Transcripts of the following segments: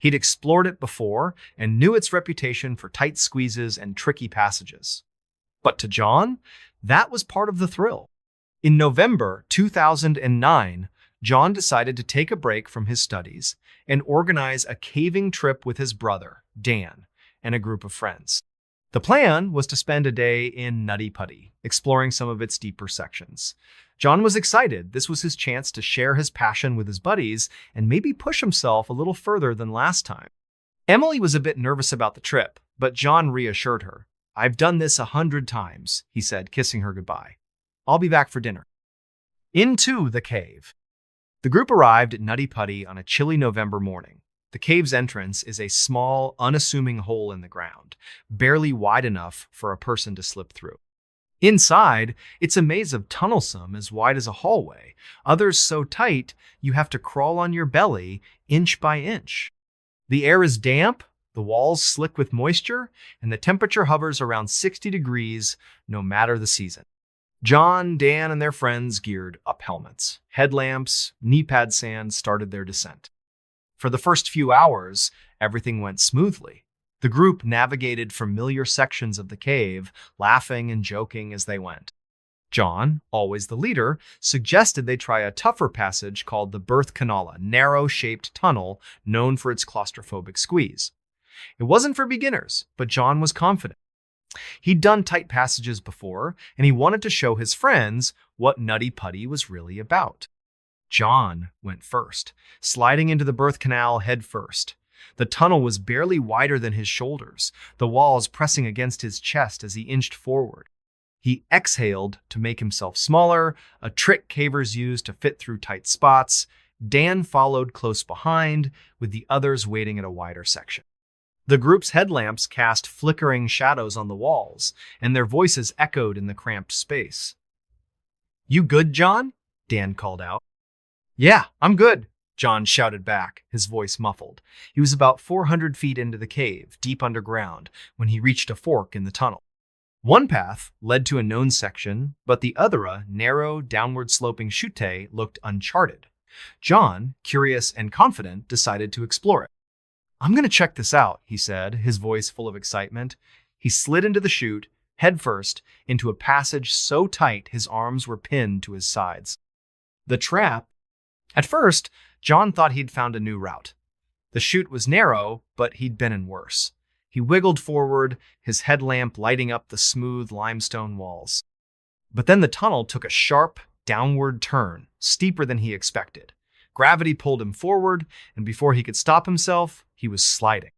He'd explored it before and knew its reputation for tight squeezes and tricky passages. But to John, that was part of the thrill. In November 2009, John decided to take a break from his studies and organize a caving trip with his brother, Dan, and a group of friends. The plan was to spend a day in Nutty Putty, exploring some of its deeper sections. John was excited. This was his chance to share his passion with his buddies and maybe push himself a little further than last time. Emily was a bit nervous about the trip, but John reassured her. "I've done this 100 times," he said, kissing her goodbye. "I'll be back for dinner." Into the cave. The group arrived at Nutty Putty on a chilly November morning. The cave's entrance is a small, unassuming hole in the ground, barely wide enough for a person to slip through. Inside, it's a maze of tunnels, some as wide as a hallway, others so tight you have to crawl on your belly inch by inch. The air is damp, the walls slick with moisture, and the temperature hovers around 60 degrees no matter the season. John, Dan, and their friends geared up helmets. Headlamps, knee-pad sand started their descent. For the first few hours, everything went smoothly. The group navigated familiar sections of the cave, laughing and joking as they went. John, always the leader, suggested they try a tougher passage called the Birth Canal, a narrow-shaped tunnel known for its claustrophobic squeeze. It wasn't for beginners, but John was confident. He'd done tight passages before, and he wanted to show his friends what Nutty Putty was really about. John went first, sliding into the birth canal head first. The tunnel was barely wider than his shoulders, the walls pressing against his chest as he inched forward. He exhaled to make himself smaller, a trick cavers use to fit through tight spots. Dan followed close behind, with the others waiting at a wider section. The group's headlamps cast flickering shadows on the walls, and their voices echoed in the cramped space. "You good, John?" Dan called out. "Yeah, I'm good," John shouted back, his voice muffled. He was about 400 feet into the cave, deep underground, when he reached a fork in the tunnel. One path led to a known section, but the other, a narrow, downward-sloping chute, looked uncharted. John, curious and confident, decided to explore it. "I'm going to check this out," he said, his voice full of excitement. He slid into the chute, headfirst, into a passage so tight his arms were pinned to his sides. The trap. At first, John thought he'd found a new route. The chute was narrow, but he'd been in worse. He wiggled forward, his headlamp lighting up the smooth limestone walls. But then the tunnel took a sharp, downward turn, steeper than he expected. Gravity pulled him forward, and before he could stop himself, he was sliding.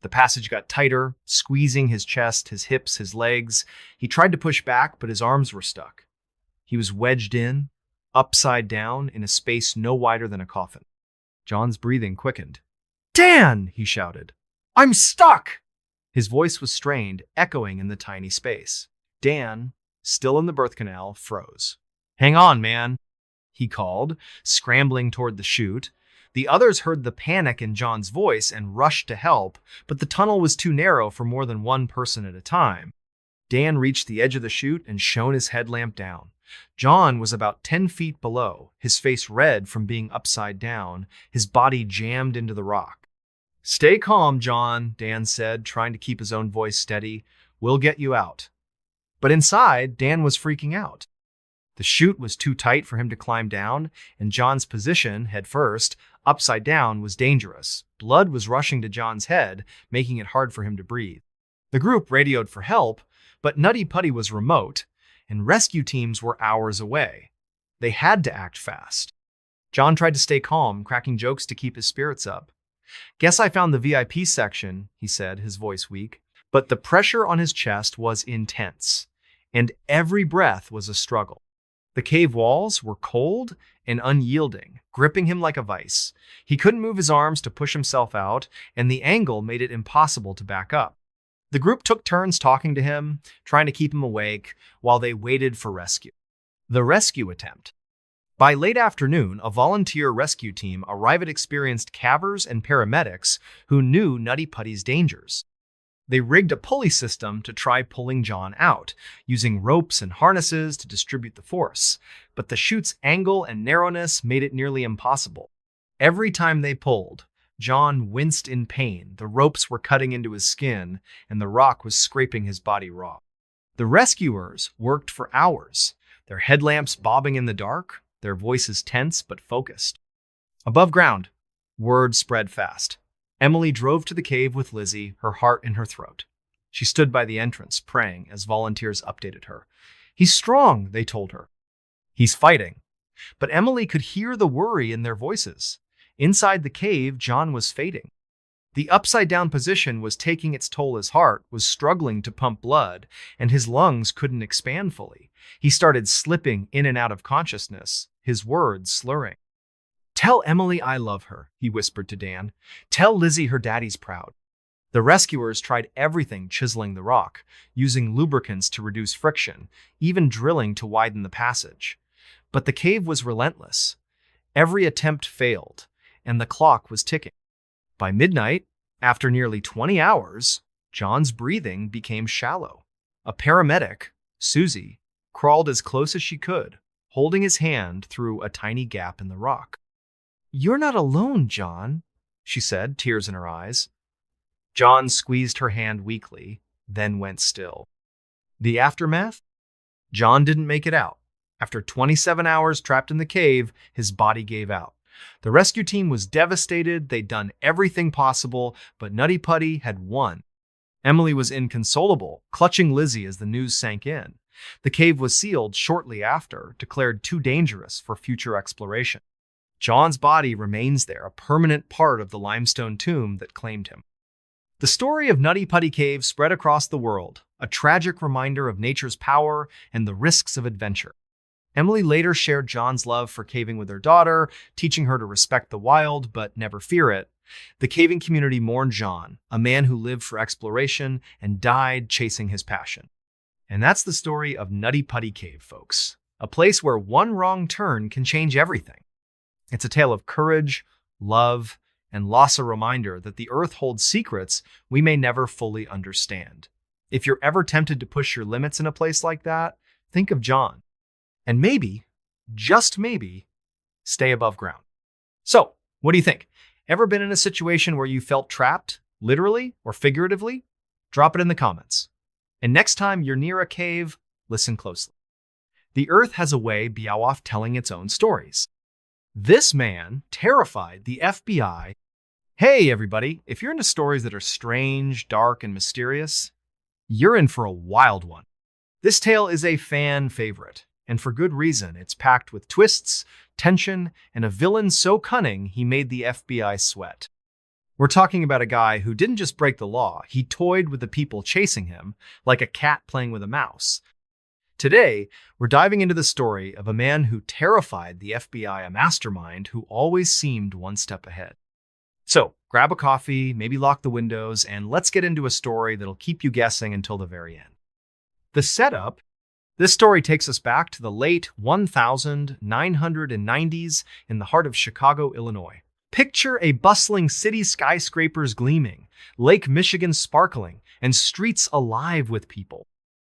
The passage got tighter, squeezing his chest, his hips, his legs. He tried to push back, but his arms were stuck. He was wedged in, upside down, in a space no wider than a coffin. John's breathing quickened. "Dan!" he shouted. "I'm stuck!" His voice was strained, echoing in the tiny space. Dan, still in the birth canal, froze. "Hang on, man," he called, scrambling toward the chute. The others heard the panic in John's voice and rushed to help, but the tunnel was too narrow for more than one person at a time. Dan reached the edge of the chute and shone his headlamp down. John was about 10 feet below, his face red from being upside down, his body jammed into the rock. "Stay calm, John," Dan said, trying to keep his own voice steady. "We'll get you out." But inside, Dan was freaking out. The chute was too tight for him to climb down, and John's position, head first, upside down, was dangerous. Blood was rushing to John's head, making it hard for him to breathe. The group radioed for help, but Nutty Putty was remote, and rescue teams were hours away. They had to act fast. John tried to stay calm, cracking jokes to keep his spirits up. "Guess I found the VIP section," he said, his voice weak. But the pressure on his chest was intense, and every breath was a struggle. The cave walls were cold and unyielding, gripping him like a vice. He couldn't move his arms to push himself out, and the angle made it impossible to back up. The group took turns talking to him, trying to keep him awake, while they waited for rescue. The rescue attempt. By late afternoon, a volunteer rescue team arrived at experienced cavers and paramedics who knew Nutty Putty's dangers. They rigged a pulley system to try pulling John out, using ropes and harnesses to distribute the force, but the chute's angle and narrowness made it nearly impossible. Every time they pulled, John winced in pain. The ropes were cutting into his skin, and the rock was scraping his body raw. The rescuers worked for hours, their headlamps bobbing in the dark, their voices tense but focused. Above ground, word spread fast. Emily drove to the cave with Lizzie, her heart in her throat. She stood by the entrance, praying as volunteers updated her. "He's strong," they told her. "He's fighting." But Emily could hear the worry in their voices. Inside the cave, John was fading. The upside-down position was taking its toll. His heart was struggling to pump blood, and his lungs couldn't expand fully. He started slipping in and out of consciousness, his words slurring. "Tell Emily I love her," he whispered to Dan. "Tell Lizzie her daddy's proud." The rescuers tried everything, chiseling the rock, using lubricants to reduce friction, even drilling to widen the passage. But the cave was relentless. Every attempt failed, and the clock was ticking. By midnight, after nearly 20 hours, John's breathing became shallow. A paramedic, Susie, crawled as close as she could, holding his hand through a tiny gap in the rock. "You're not alone, John," she said, tears in her eyes. John squeezed her hand weakly, then went still. The aftermath? John didn't make it out. After 27 hours trapped in the cave, his body gave out. The rescue team was devastated. They'd done everything possible, but Nutty Putty had won. Emily was inconsolable, clutching Lizzie as the news sank in. The cave was sealed shortly after, declared too dangerous for future exploration. John's body remains there, a permanent part of the limestone tomb that claimed him. The story of Nutty Putty Cave spread across the world, a tragic reminder of nature's power and the risks of adventure. Emily later shared John's love for caving with her daughter, teaching her to respect the wild but never fear it. The caving community mourned John, a man who lived for exploration and died chasing his passion. And that's the story of Nutty Putty Cave, folks. A place where one wrong turn can change everything. It's a tale of courage, love, and loss, a reminder that the earth holds secrets we may never fully understand. If you're ever tempted to push your limits in a place like that, think of John. And maybe, just maybe, stay above ground. So, what do you think? Ever been in a situation where you felt trapped, literally or figuratively? Drop it in the comments. And next time you're near a cave, listen closely. The earth has a way of telling its own stories. This man terrified the FBI. Hey everybody, if you're into stories that are strange, dark, and mysterious, you're in for a wild one. This tale is a fan favorite. And for good reason. It's packed with twists, tension, and a villain so cunning he made the FBI sweat. We're talking about a guy who didn't just break the law, he toyed with the people chasing him like a cat playing with a mouse. Today, we're diving into the story of a man who terrified the FBI, a mastermind who always seemed one step ahead. So, grab a coffee, maybe lock the windows, and let's get into a story that'll keep you guessing until the very end. The setup. This story takes us back to the late 1990s in the heart of Chicago, Illinois. Picture a bustling city, skyscrapers gleaming, Lake Michigan sparkling, and streets alive with people.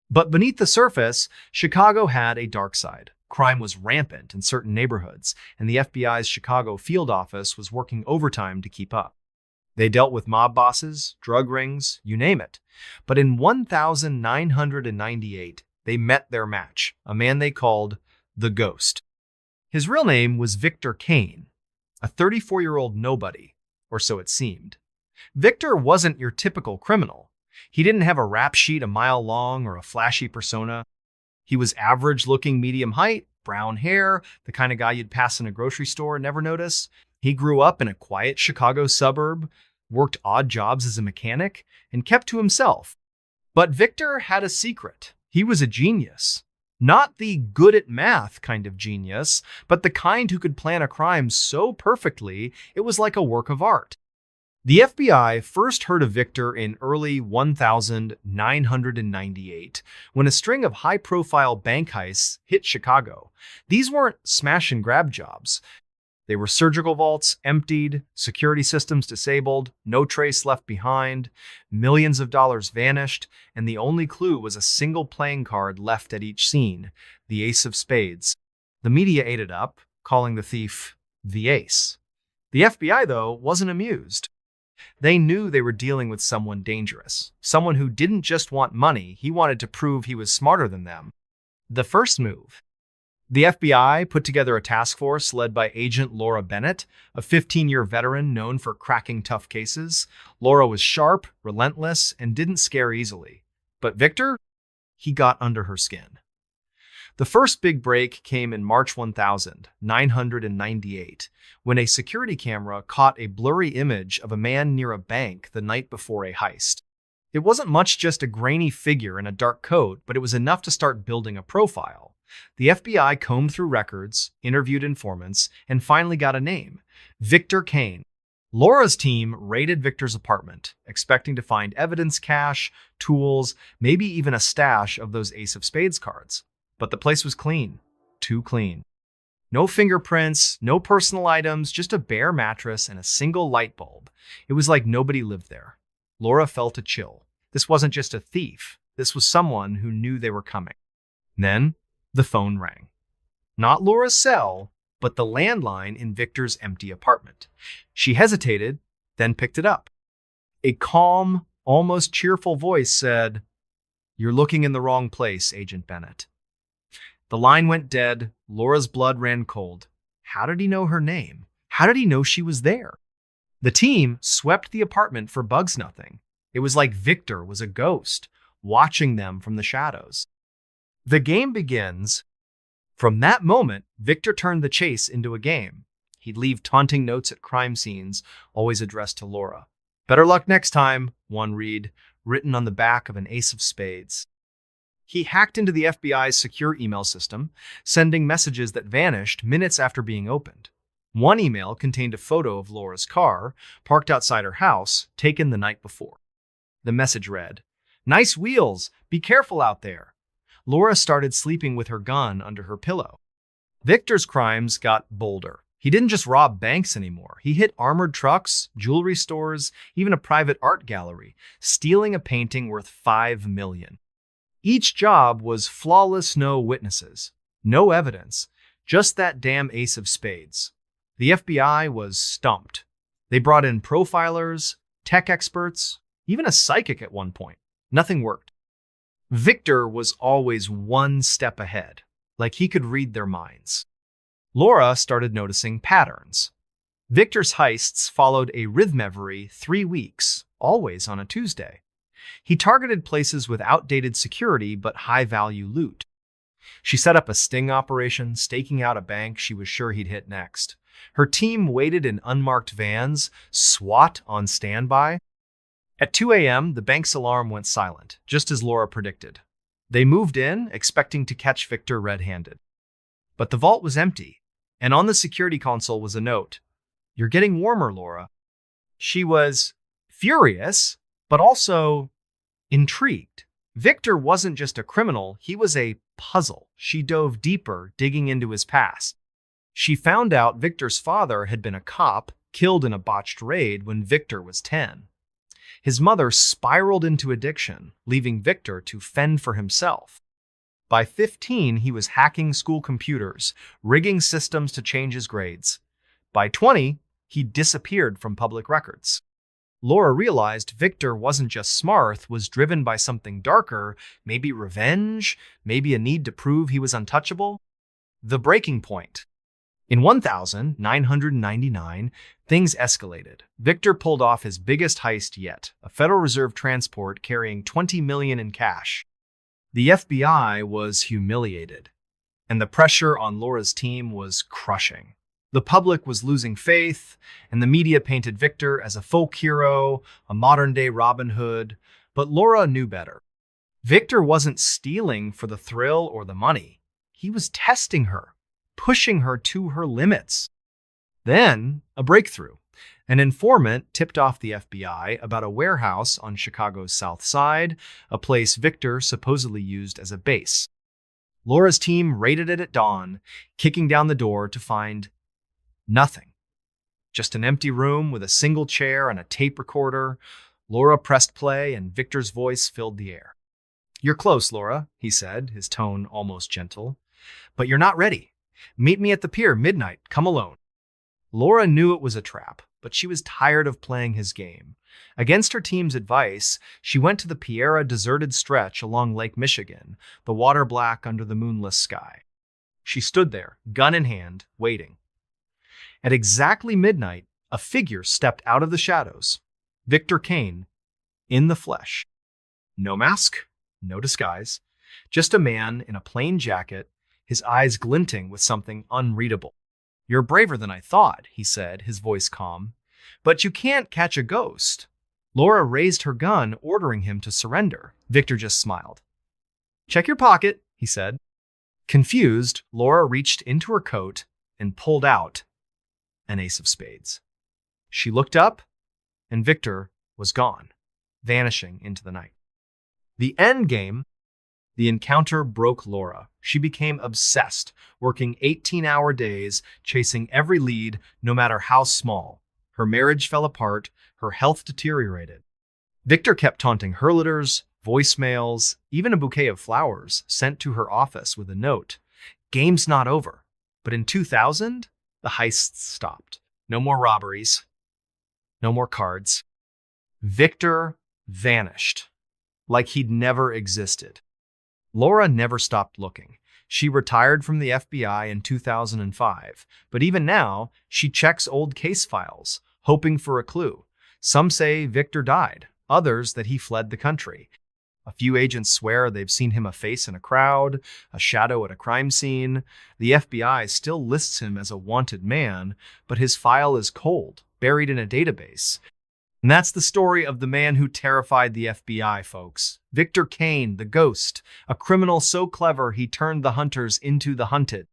But beneath the surface, Chicago had a dark side. Crime was rampant in certain neighborhoods, and the FBI's Chicago field office was working overtime to keep up. They dealt with mob bosses, drug rings, you name it. But in 1998, they met their match, a man they called the Ghost. His real name was Victor Kane, a 34-year-old nobody, or so it seemed. Victor wasn't your typical criminal. He didn't have a rap sheet a mile long or a flashy persona. He was average-looking, medium height, brown hair, the kind of guy you'd pass in a grocery store and never notice. He grew up in a quiet Chicago suburb, worked odd jobs as a mechanic, and kept to himself. But Victor had a secret. He was a genius. Not the good at math kind of genius, but the kind who could plan a crime so perfectly it was like a work of art. The FBI first heard of Victor in early 1998 when a string of high-profile bank heists hit Chicago. These weren't smash-and-grab jobs. They were surgical vaults emptied, security systems disabled, no trace left behind, millions of dollars vanished, and the only clue was a single playing card left at each scene, the ace of spades. The media ate it up, calling the thief the Ace. The FBI, though, wasn't amused. They knew they were dealing with someone dangerous, someone who didn't just want money, he wanted to prove he was smarter than them. The first move. The FBI put together a task force led by Agent Laura Bennett, a 15-year veteran known for cracking tough cases. Laura was sharp, relentless, and didn't scare easily. But Victor? He got under her skin. The first big break came in March 1998, when a security camera caught a blurry image of a man near a bank the night before a heist. It wasn't much just a grainy figure in a dark coat, but it was enough to start building a profile. The FBI combed through records, interviewed informants, and finally got a name: Victor Kane. Laura's team raided Victor's apartment, expecting to find evidence cache, tools, maybe even a stash of those Ace of Spades cards. But the place was clean. Too clean. No fingerprints, no personal items, just a bare mattress and a single light bulb. It was like nobody lived there. Laura felt a chill. This wasn't just a thief. This was someone who knew they were coming. Then, the phone rang. Not Laura's cell, but the landline in Victor's empty apartment. She hesitated, then picked it up. A calm, almost cheerful voice said, "You're looking in the wrong place, Agent Bennett." The line went dead. Laura's blood ran cold. How did he know her name? How did he know she was there? The team swept the apartment for bugs nothing. It was like Victor was a ghost, watching them from the shadows. The game begins. From that moment, Victor turned the chase into a game. He'd leave taunting notes at crime scenes, always addressed to Laura. "Better luck next time," one read, written on the back of an Ace of Spades. He hacked into the FBI's secure email system, sending messages that vanished minutes after being opened. One email contained a photo of Laura's car, parked outside her house, taken the night before. The message read, "Nice wheels, be careful out there." Laura started sleeping with her gun under her pillow. Victor's crimes got bolder. He didn't just rob banks anymore. He hit armored trucks, jewelry stores, even a private art gallery, stealing a painting worth $5 million. Each job was flawless, no witnesses, no evidence, just that damn Ace of Spades. The FBI was stumped. They brought in profilers, tech experts, even a psychic at one point. Nothing worked. Victor was always one step ahead, like he could read their minds. Laura started noticing patterns. Victor's heists followed a rhythm every 3 weeks, always on a Tuesday. He targeted places with outdated security but high-value loot. She set up a sting operation, staking out a bank she was sure he'd hit next. Her team waited in unmarked vans, SWAT on standby. At 2 a.m., the bank's alarm went silent, just as Laura predicted. They moved in, expecting to catch Victor red-handed. But the vault was empty, and on the security console was a note. "You're getting warmer, Laura." She was furious, but also intrigued. Victor wasn't just a criminal, he was a puzzle. She dove deeper, digging into his past. She found out Victor's father had been a cop, killed in a botched raid when Victor was 10. His mother spiraled into addiction, leaving Victor to fend for himself. By 15, he was hacking school computers, rigging systems to change his grades. By 20, he disappeared from public records. Laura realized Victor wasn't just smart, was driven by something darker, maybe revenge, maybe a need to prove he was untouchable. The breaking point. In 1999, things escalated. Victor pulled off his biggest heist yet, a Federal Reserve transport carrying $20 million in cash. The FBI was humiliated, and the pressure on Laura's team was crushing. The public was losing faith, and the media painted Victor as a folk hero, a modern-day Robin Hood, but Laura knew better. Victor wasn't stealing for the thrill or the money. He was testing her, pushing her to her limits. Then, a breakthrough. An informant tipped off the FBI about a warehouse on Chicago's South Side, a place Victor supposedly used as a base. Laura's team raided it at dawn, kicking down the door to find nothing. Just an empty room with a single chair and a tape recorder. Laura pressed play, and Victor's voice filled the air. "You're close, Laura," he said, his tone almost gentle. "But you're not ready. Meet me at the pier midnight. Come alone." Laura knew it was a trap, but she was tired of playing his game. Against her team's advice, she went to the Piera deserted stretch along Lake Michigan, the water black under the moonless sky. She stood there, gun in hand, waiting. At exactly midnight, a figure stepped out of the shadows. Victor Kane, in the flesh. No mask, no disguise, just a man in a plain jacket, his eyes glinting with something unreadable. "You're braver than I thought," he said, his voice calm. "But you can't catch a ghost." Laura raised her gun, ordering him to surrender. Victor just smiled. "Check your pocket," he said. Confused, Laura reached into her coat and pulled out an ace of spades. She looked up, and Victor was gone, vanishing into the night. The end game. The encounter broke Laura. She became obsessed, working 18-hour days, chasing every lead, no matter how small. Her marriage fell apart, her health deteriorated. Victor kept taunting her letters, voicemails, even a bouquet of flowers sent to her office with a note. "Game's not over." But in 2000, the heists stopped. No more robberies. No more cards. Victor vanished, like he'd never existed. Laura never stopped looking. She retired from the FBI in 2005, but even now, she checks old case files, hoping for a clue. Some say Victor died, others that he fled the country. A few agents swear they've seen him a face in a crowd, a shadow at a crime scene. The FBI still lists him as a wanted man, but his file is cold, buried in a database. And that's the story of the man who terrified the FBI, folks. Victor Kane, the ghost, a criminal so clever he turned the hunters into the hunted.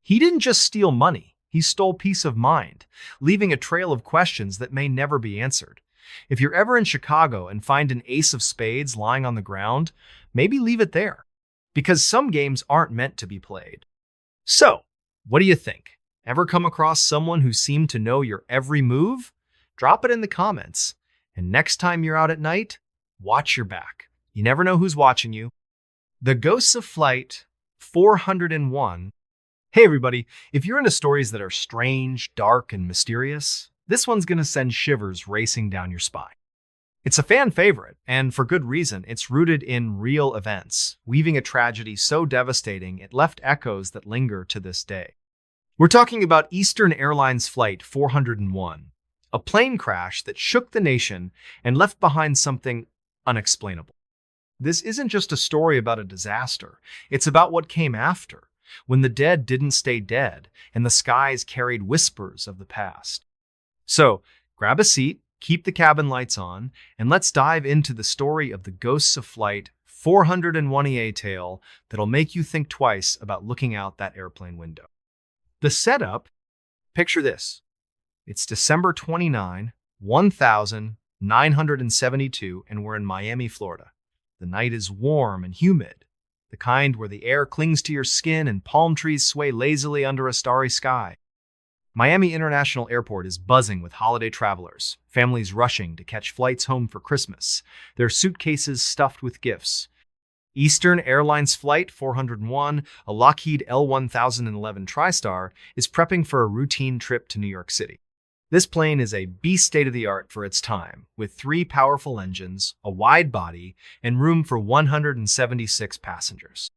He didn't just steal money, he stole peace of mind, leaving a trail of questions that may never be answered. If you're ever in Chicago and find an ace of spades lying on the ground, maybe leave it there, because some games aren't meant to be played. So, what do you think? Ever come across someone who seemed to know your every move? Drop it in the comments. And next time you're out at night, watch your back. You never know who's watching you. The Ghosts of Flight 401. Hey everybody, if you're into stories that are strange, dark, and mysterious, this one's going to send shivers racing down your spine. It's a fan favorite, and for good reason. It's rooted in real events, weaving a tragedy so devastating it left echoes that linger to this day. We're talking about Eastern Airlines Flight 401. A plane crash that shook the nation and left behind something unexplainable. This isn't just a story about a disaster. It's about what came after, when the dead didn't stay dead and the skies carried whispers of the past. So, grab a seat, keep the cabin lights on, and let's dive into the story of the Ghosts of Flight 401, tale that'll make you think twice about looking out that airplane window. The setup, picture this. It's December 29, 1972, and we're in Miami, Florida. The night is warm and humid, the kind where the air clings to your skin and palm trees sway lazily under a starry sky. Miami International Airport is buzzing with holiday travelers, families rushing to catch flights home for Christmas, their suitcases stuffed with gifts. Eastern Airlines Flight 401, a Lockheed L-1011 TriStar, is prepping for a routine trip to New York City. This plane is a beast state-of-the-art for its time, with 3 powerful engines, a wide body, and room for 176 passengers.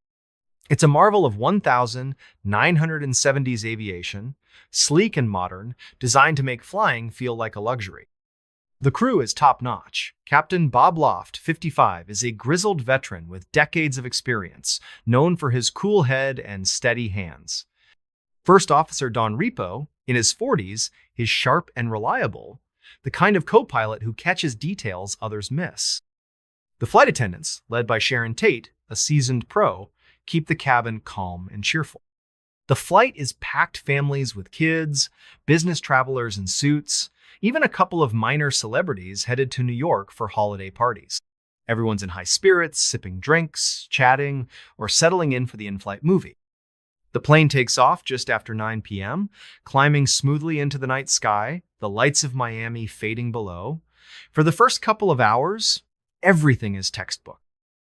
It's a marvel of 1970s aviation, sleek and modern, designed to make flying feel like a luxury. The crew is top-notch. Captain Bob Loft, 55, is a grizzled veteran with decades of experience, known for his cool head and steady hands. First Officer Don Repo, in his 40s, is sharp and reliable, the kind of co-pilot who catches details others miss. The flight attendants, led by Sharon Tate, a seasoned pro, keep the cabin calm and cheerful. The flight is packed families with kids, business travelers in suits, even a couple of minor celebrities headed to New York for holiday parties. Everyone's in high spirits, sipping drinks, chatting, or settling in for the in-flight movie. The plane takes off just after 9 p.m., climbing smoothly into the night sky, the lights of Miami fading below. For the first couple of hours, everything is textbook.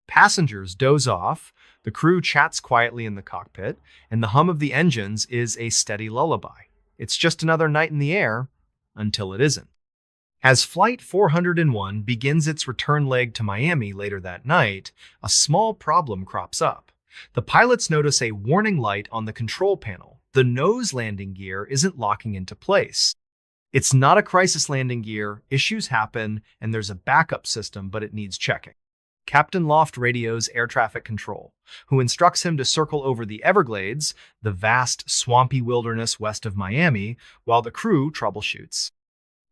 Passengers doze off, the crew chats quietly in the cockpit, and the hum of the engines is a steady lullaby. It's just another night in the air, until it isn't. As Flight 401 begins its return leg to Miami later that night, a small problem crops up. The pilots notice a warning light on the control panel. The nose landing gear isn't locking into place. It's not a crisis landing gear, issues happen, and there's a backup system, but it needs checking. Captain Loft radios air traffic control, who instructs him to circle over the Everglades, the vast, swampy wilderness west of Miami, while the crew troubleshoots.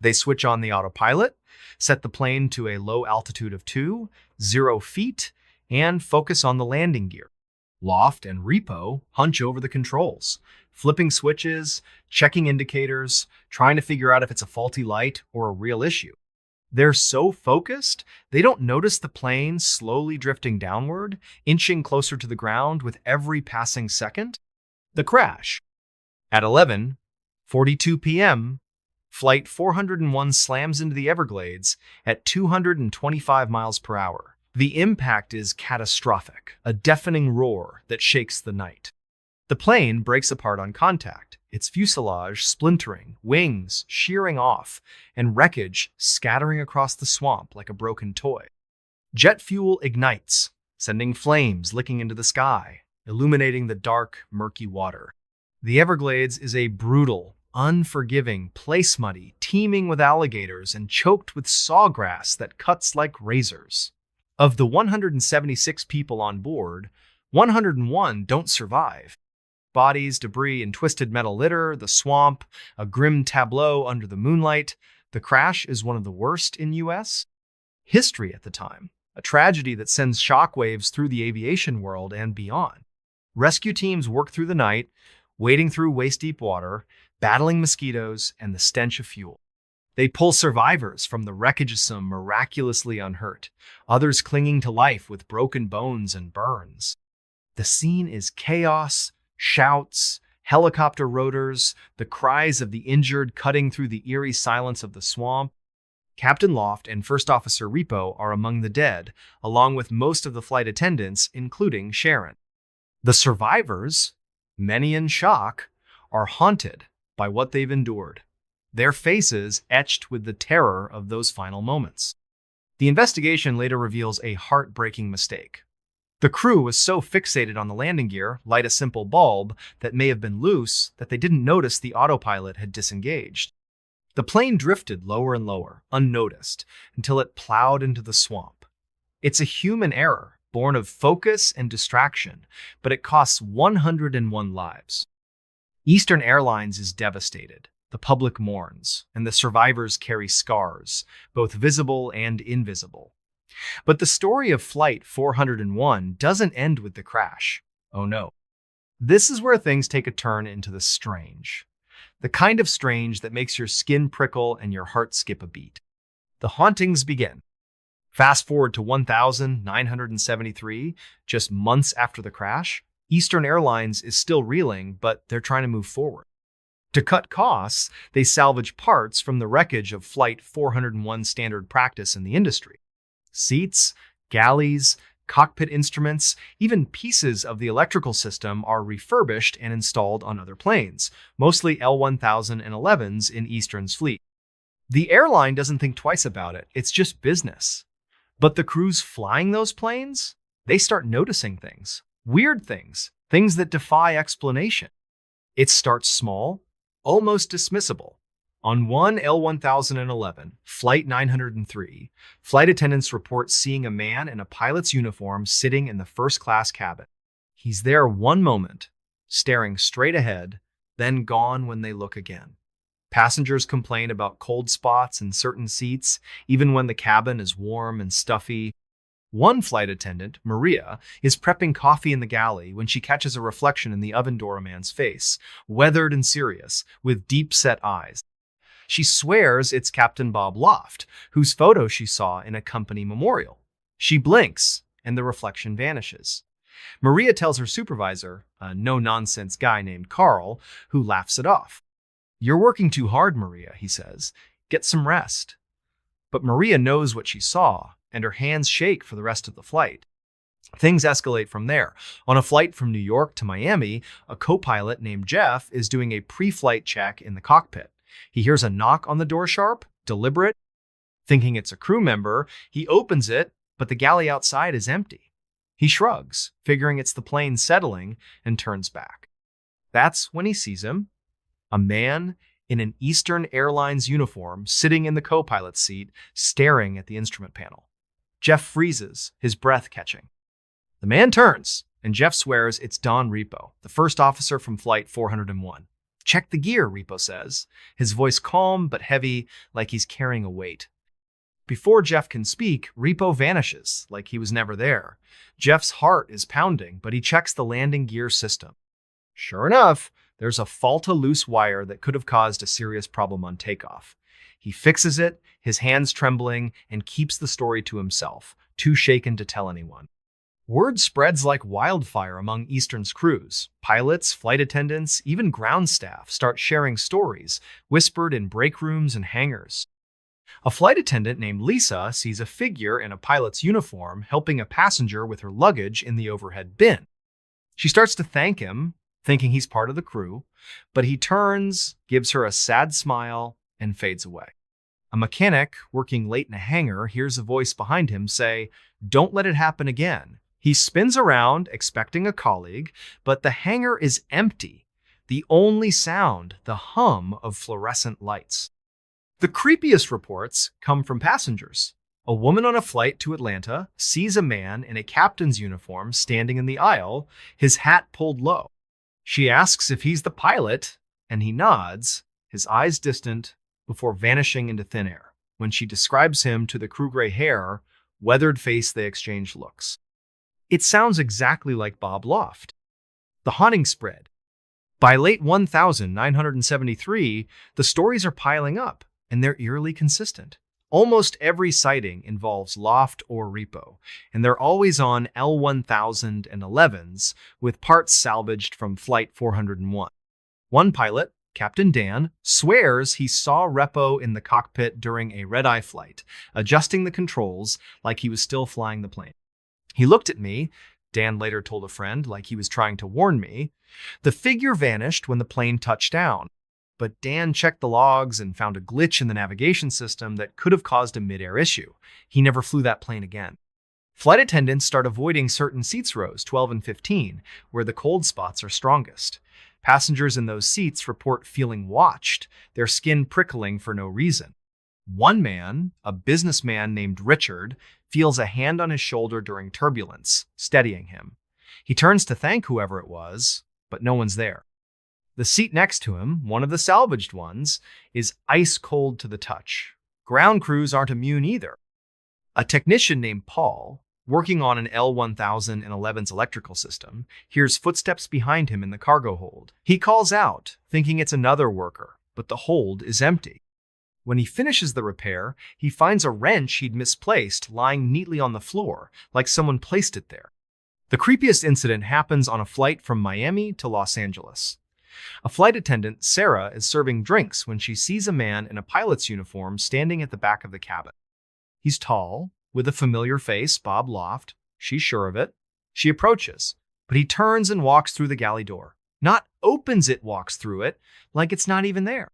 They switch on the autopilot, set the plane to a low altitude of 0 feet, and focus on the landing gear. Loft and Repo hunch over the controls, flipping switches, checking indicators, trying to figure out if it's a faulty light or a real issue. They're so focused, they don't notice the plane slowly drifting downward, inching closer to the ground with every passing second. The crash. At 11:42 p.m., Flight 401 slams into the Everglades at 225 miles per hour. The impact is catastrophic, a deafening roar that shakes the night. The plane breaks apart on contact, its fuselage splintering, wings shearing off, and wreckage scattering across the swamp like a broken toy. Jet fuel ignites, sending flames licking into the sky, illuminating the dark, murky water. The Everglades is a brutal, unforgiving place muddy, teeming with alligators and choked with sawgrass that cuts like razors. Of the 176 people on board, 101 don't survive. Bodies, debris, and twisted metal litter, the swamp, a grim tableau under the moonlight. The crash is one of the worst in U.S. history at the time, a tragedy that sends shockwaves through the aviation world and beyond. Rescue teams work through the night, wading through waist-deep water, battling mosquitoes and the stench of fuel. They pull survivors from the wreckage, some miraculously unhurt, others clinging to life with broken bones and burns. The scene is chaos, shouts, helicopter rotors, the cries of the injured cutting through the eerie silence of the swamp. Captain Loft and First Officer Repo are among the dead, along with most of the flight attendants, including Sharon. The survivors, many in shock, are haunted by what they've endured, their faces etched with the terror of those final moments. The investigation later reveals a heartbreaking mistake. The crew was so fixated on the landing gear, light a simple bulb, that may have been loose that they didn't notice the autopilot had disengaged. The plane drifted lower and lower, unnoticed, until it plowed into the swamp. It's a human error, born of focus and distraction, but it costs 101 lives. Eastern Airlines is devastated. The public mourns, and the survivors carry scars, both visible and invisible. But the story of Flight 401 doesn't end with the crash. Oh no. This is where things take a turn into the strange. The kind of strange that makes your skin prickle and your heart skip a beat. The hauntings begin. Fast forward to 1973, just months after the crash, Eastern Airlines is still reeling, but they're trying to move forward. To cut costs, they salvage parts from the wreckage of Flight 401 standard practice in the industry. Seats, galleys, cockpit instruments, even pieces of the electrical system are refurbished and installed on other planes, mostly L-1011s in Eastern's fleet. The airline doesn't think twice about it, it's just business. But the crews flying those planes, they start noticing things, weird things, things that defy explanation. It starts small, almost dismissible. On one L-1011, Flight 903, flight attendants report seeing a man in a pilot's uniform sitting in the first-class cabin. He's there one moment, staring straight ahead, then gone when they look again. Passengers complain about cold spots in certain seats, even when the cabin is warm and stuffy. One flight attendant, Maria, is prepping coffee in the galley when she catches a reflection in the oven door a man's face, weathered and serious, with deep-set eyes. She swears it's Captain Bob Loft, whose photo she saw in a company memorial. She blinks, and the reflection vanishes. Maria tells her supervisor, a no-nonsense guy named Carl, who laughs it off. "You're working too hard, Maria," he says. "Get some rest." But Maria knows what she saw, and her hands shake for the rest of the flight. Things escalate from there. On a flight from New York to Miami, a co-pilot named Jeff is doing a pre-flight check in the cockpit. He hears a knock on the door sharp, deliberate. Thinking it's a crew member, he opens it, but the galley outside is empty. He shrugs, figuring it's the plane settling, and turns back. That's when he sees him, a man in an Eastern Airlines uniform sitting in the co-pilot's seat, staring at the instrument panel. Jeff freezes, his breath catching. The man turns, and Jeff swears it's Don Repo, the first officer from Flight 401. "Check the gear," Repo says, his voice calm but heavy, like he's carrying a weight. Before Jeff can speak, Repo vanishes, like he was never there. Jeff's heart is pounding, but he checks the landing gear system. Sure enough, there's a fault, a loose wire that could have caused a serious problem on takeoff. He fixes it, his hands trembling, and keeps the story to himself, too shaken to tell anyone. Word spreads like wildfire among Eastern's crews. Pilots, flight attendants, even ground staff start sharing stories, whispered in break rooms and hangars. A flight attendant named Lisa sees a figure in a pilot's uniform helping a passenger with her luggage in the overhead bin. She starts to thank him, thinking he's part of the crew, but he turns, gives her a sad smile, and fades away. A mechanic working late in a hangar hears a voice behind him say, "Don't let it happen again." He spins around, expecting a colleague, but the hangar is empty. The only sound, the hum of fluorescent lights. The creepiest reports come from passengers. A woman on a flight to Atlanta sees a man in a captain's uniform standing in the aisle, his hat pulled low. She asks if he's the pilot, and he nods, his eyes distant, before vanishing into thin air. When she describes him to the crew gray hair, weathered face, they exchange looks. It sounds exactly like Bob Loft. The haunting spread. By late 1973, the stories are piling up, and they're eerily consistent. Almost every sighting involves Loft or Repo, and they're always on L-1011s with parts salvaged from Flight 401. One pilot, Captain Dan, swears he saw Repo in the cockpit during a red-eye flight, adjusting the controls like he was still flying the plane. "He looked at me," Dan later told a friend, "like he was trying to warn me." The figure vanished when the plane touched down, but Dan checked the logs and found a glitch in the navigation system that could have caused a mid-air issue. He never flew that plane again. Flight attendants start avoiding certain seats rows, 12 and 15, where the cold spots are strongest. Passengers in those seats report feeling watched, their skin prickling for no reason. One man, a businessman named Richard, feels a hand on his shoulder during turbulence, steadying him. He turns to thank whoever it was, but no one's there. The seat next to him, one of the salvaged ones, is ice cold to the touch. Ground crews aren't immune either. A technician named Paul, working on an L-1011's electrical system, hears footsteps behind him in the cargo hold. He calls out, thinking it's another worker, but the hold is empty. When he finishes the repair, he finds a wrench he'd misplaced lying neatly on the floor, like someone placed it there. The creepiest incident happens on a flight from Miami to Los Angeles. A flight attendant, Sarah, is serving drinks when she sees a man in a pilot's uniform standing at the back of the cabin. He's tall, with a familiar face, Bob Loft. She's sure of it. She approaches, but he turns and walks through the galley door. Not opens it, walks through it, like it's not even there.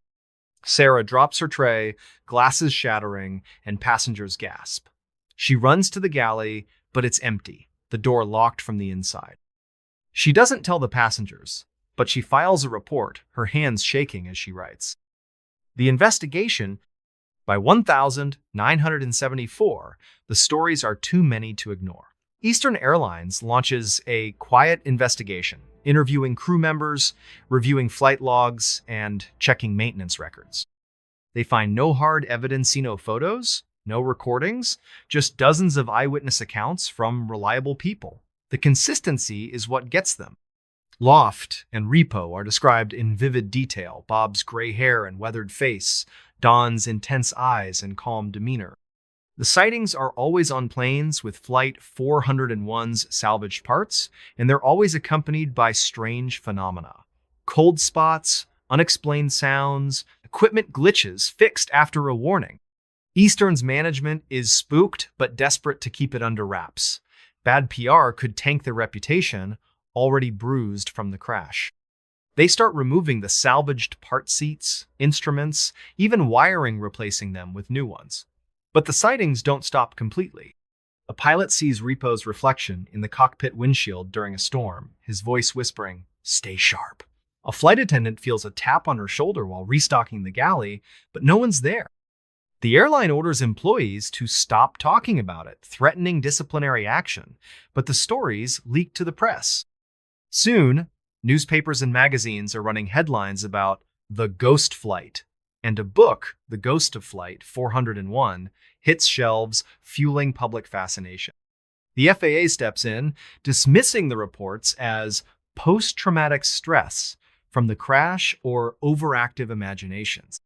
Sarah drops her tray, glasses shattering, and passengers gasp. She runs to the galley, but it's empty, the door locked from the inside. She doesn't tell the passengers, but she files a report, her hands shaking as she writes. The investigation. By 1974, the stories are too many to ignore. Eastern Airlines launches a quiet investigation, interviewing crew members, reviewing flight logs, and checking maintenance records. They find no hard evidence, no photos, no recordings, just dozens of eyewitness accounts from reliable people. The consistency is what gets them. Loft and Repo are described in vivid detail, Bob's gray hair and weathered face, Don's intense eyes and calm demeanor. The sightings are always on planes with Flight 401's salvaged parts, and they're always accompanied by strange phenomena. Cold spots, unexplained sounds, equipment glitches fixed after a warning. Eastern's management is spooked but desperate to keep it under wraps. Bad PR could tank their reputation, already bruised from the crash. They start removing the salvaged part seats, instruments, even wiring, replacing them with new ones. But the sightings don't stop completely. A pilot sees Repo's reflection in the cockpit windshield during a storm, his voice whispering, "Stay sharp." A flight attendant feels a tap on her shoulder while restocking the galley, but no one's there. The airline orders employees to stop talking about it, threatening disciplinary action, but the stories leak to the press. Soon, newspapers and magazines are running headlines about the ghost flight, and a book, The Ghost of Flight 401, hits shelves, fueling public fascination. The FAA steps in, dismissing the reports as post-traumatic stress from the crash or overactive imaginations.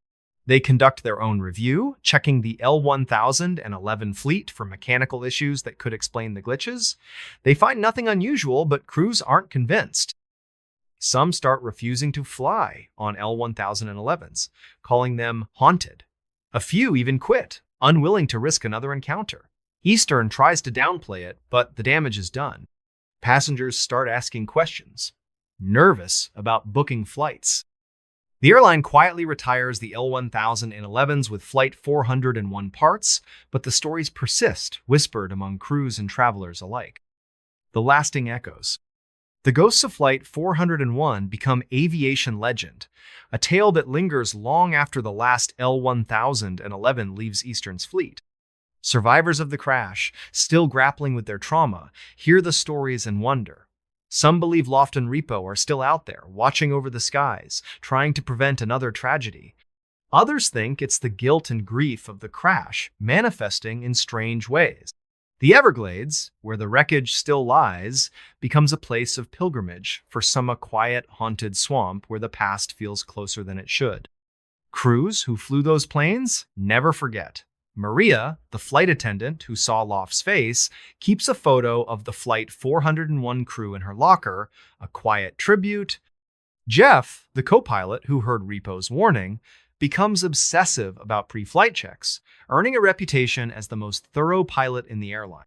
They conduct their own review, checking the L-1011 fleet for mechanical issues that could explain the glitches. They find nothing unusual, but crews aren't convinced. Some start refusing to fly on L-1011s, calling them haunted. A few even quit, unwilling to risk another encounter. Eastern tries to downplay it, but the damage is done. Passengers start asking questions, nervous about booking flights. The airline quietly retires the L-1011s with Flight 401 parts, but the stories persist, whispered among crews and travelers alike. The lasting echoes. The ghosts of Flight 401 become aviation legend, a tale that lingers long after the last L-1011 leaves Eastern's fleet. Survivors of the crash, still grappling with their trauma, hear the stories and wonder. Some believe Loft and Repo are still out there, watching over the skies, trying to prevent another tragedy. Others think it's the guilt and grief of the crash, manifesting in strange ways. The Everglades, where the wreckage still lies, becomes a place of pilgrimage for some, a quiet, haunted swamp where the past feels closer than it should. Crews who flew those planes never forget. Maria, the flight attendant who saw Loft's face, keeps a photo of the Flight 401 crew in her locker, a quiet tribute. Jeff, the co-pilot who heard Repo's warning, becomes obsessive about pre-flight checks, earning a reputation as the most thorough pilot in the airline.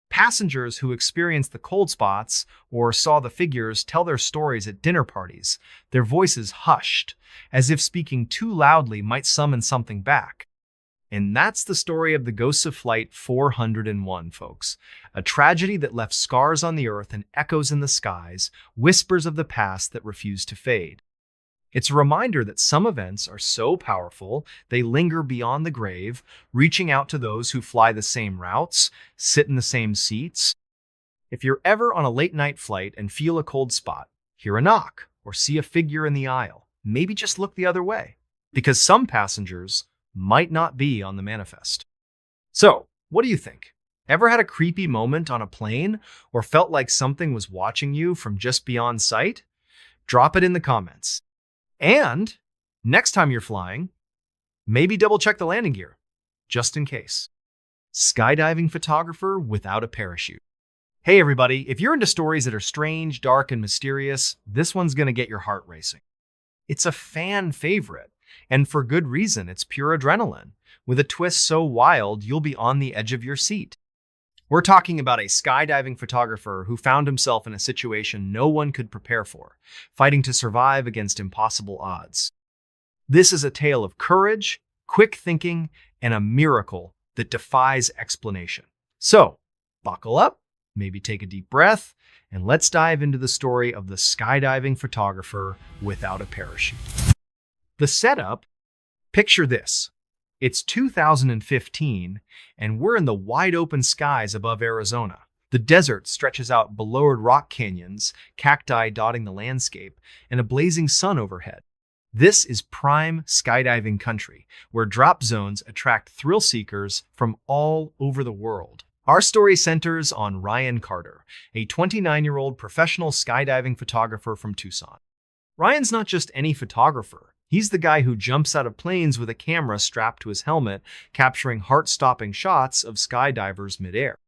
Passengers who experienced the cold spots or saw the figures tell their stories at dinner parties, their voices hushed, as if speaking too loudly might summon something back. And that's the story of the ghosts of Flight 401, folks. A tragedy that left scars on the earth and echoes in the skies, whispers of the past that refuse to fade. It's a reminder that some events are so powerful, they linger beyond the grave, reaching out to those who fly the same routes, sit in the same seats. If you're ever on a late-night flight and feel a cold spot, hear a knock, or see a figure in the aisle, maybe just look the other way, because some passengers might not be on the manifest. So, what do you think? Ever had a creepy moment on a plane or felt like something was watching you from just beyond sight? Drop it in the comments. And next time you're flying, maybe double check the landing gear, just in case. Skydiving photographer without a parachute. Hey everybody, if you're into stories that are strange, dark, and mysterious, this one's gonna get your heart racing. It's a fan favorite. And for good reason, it's pure adrenaline. With a twist so wild, you'll be on the edge of your seat. We're talking about a skydiving photographer who found himself in a situation no one could prepare for, fighting to survive against impossible odds. This is a tale of courage, quick thinking, and a miracle that defies explanation. So, buckle up, maybe take a deep breath, and let's dive into the story of the skydiving photographer without a parachute. The setup, picture this. It's 2015, and we're in the wide open skies above Arizona. The desert stretches out below rock canyons, cacti dotting the landscape, and a blazing sun overhead. This is prime skydiving country, where drop zones attract thrill seekers from all over the world. Our story centers on Ryan Carter, a 29-year-old professional skydiving photographer from Tucson. Ryan's not just any photographer. He's the guy who jumps out of planes with a camera strapped to his helmet, capturing heart-stopping shots of skydivers midair.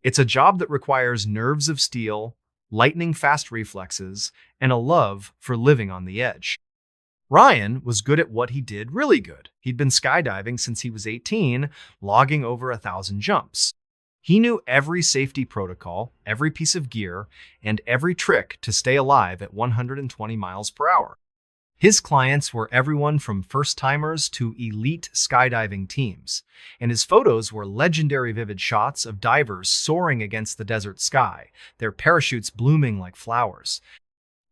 It's a job that requires nerves of steel, lightning-fast reflexes, and a love for living on the edge. Ryan was good at what he did really good. He'd been skydiving since he was 18, logging over 1,000 jumps. He knew every safety protocol, every piece of gear, and every trick to stay alive at 120 miles per hour. His clients were everyone from first-timers to elite skydiving teams, and his photos were legendary vivid shots of divers soaring against the desert sky, their parachutes blooming like flowers.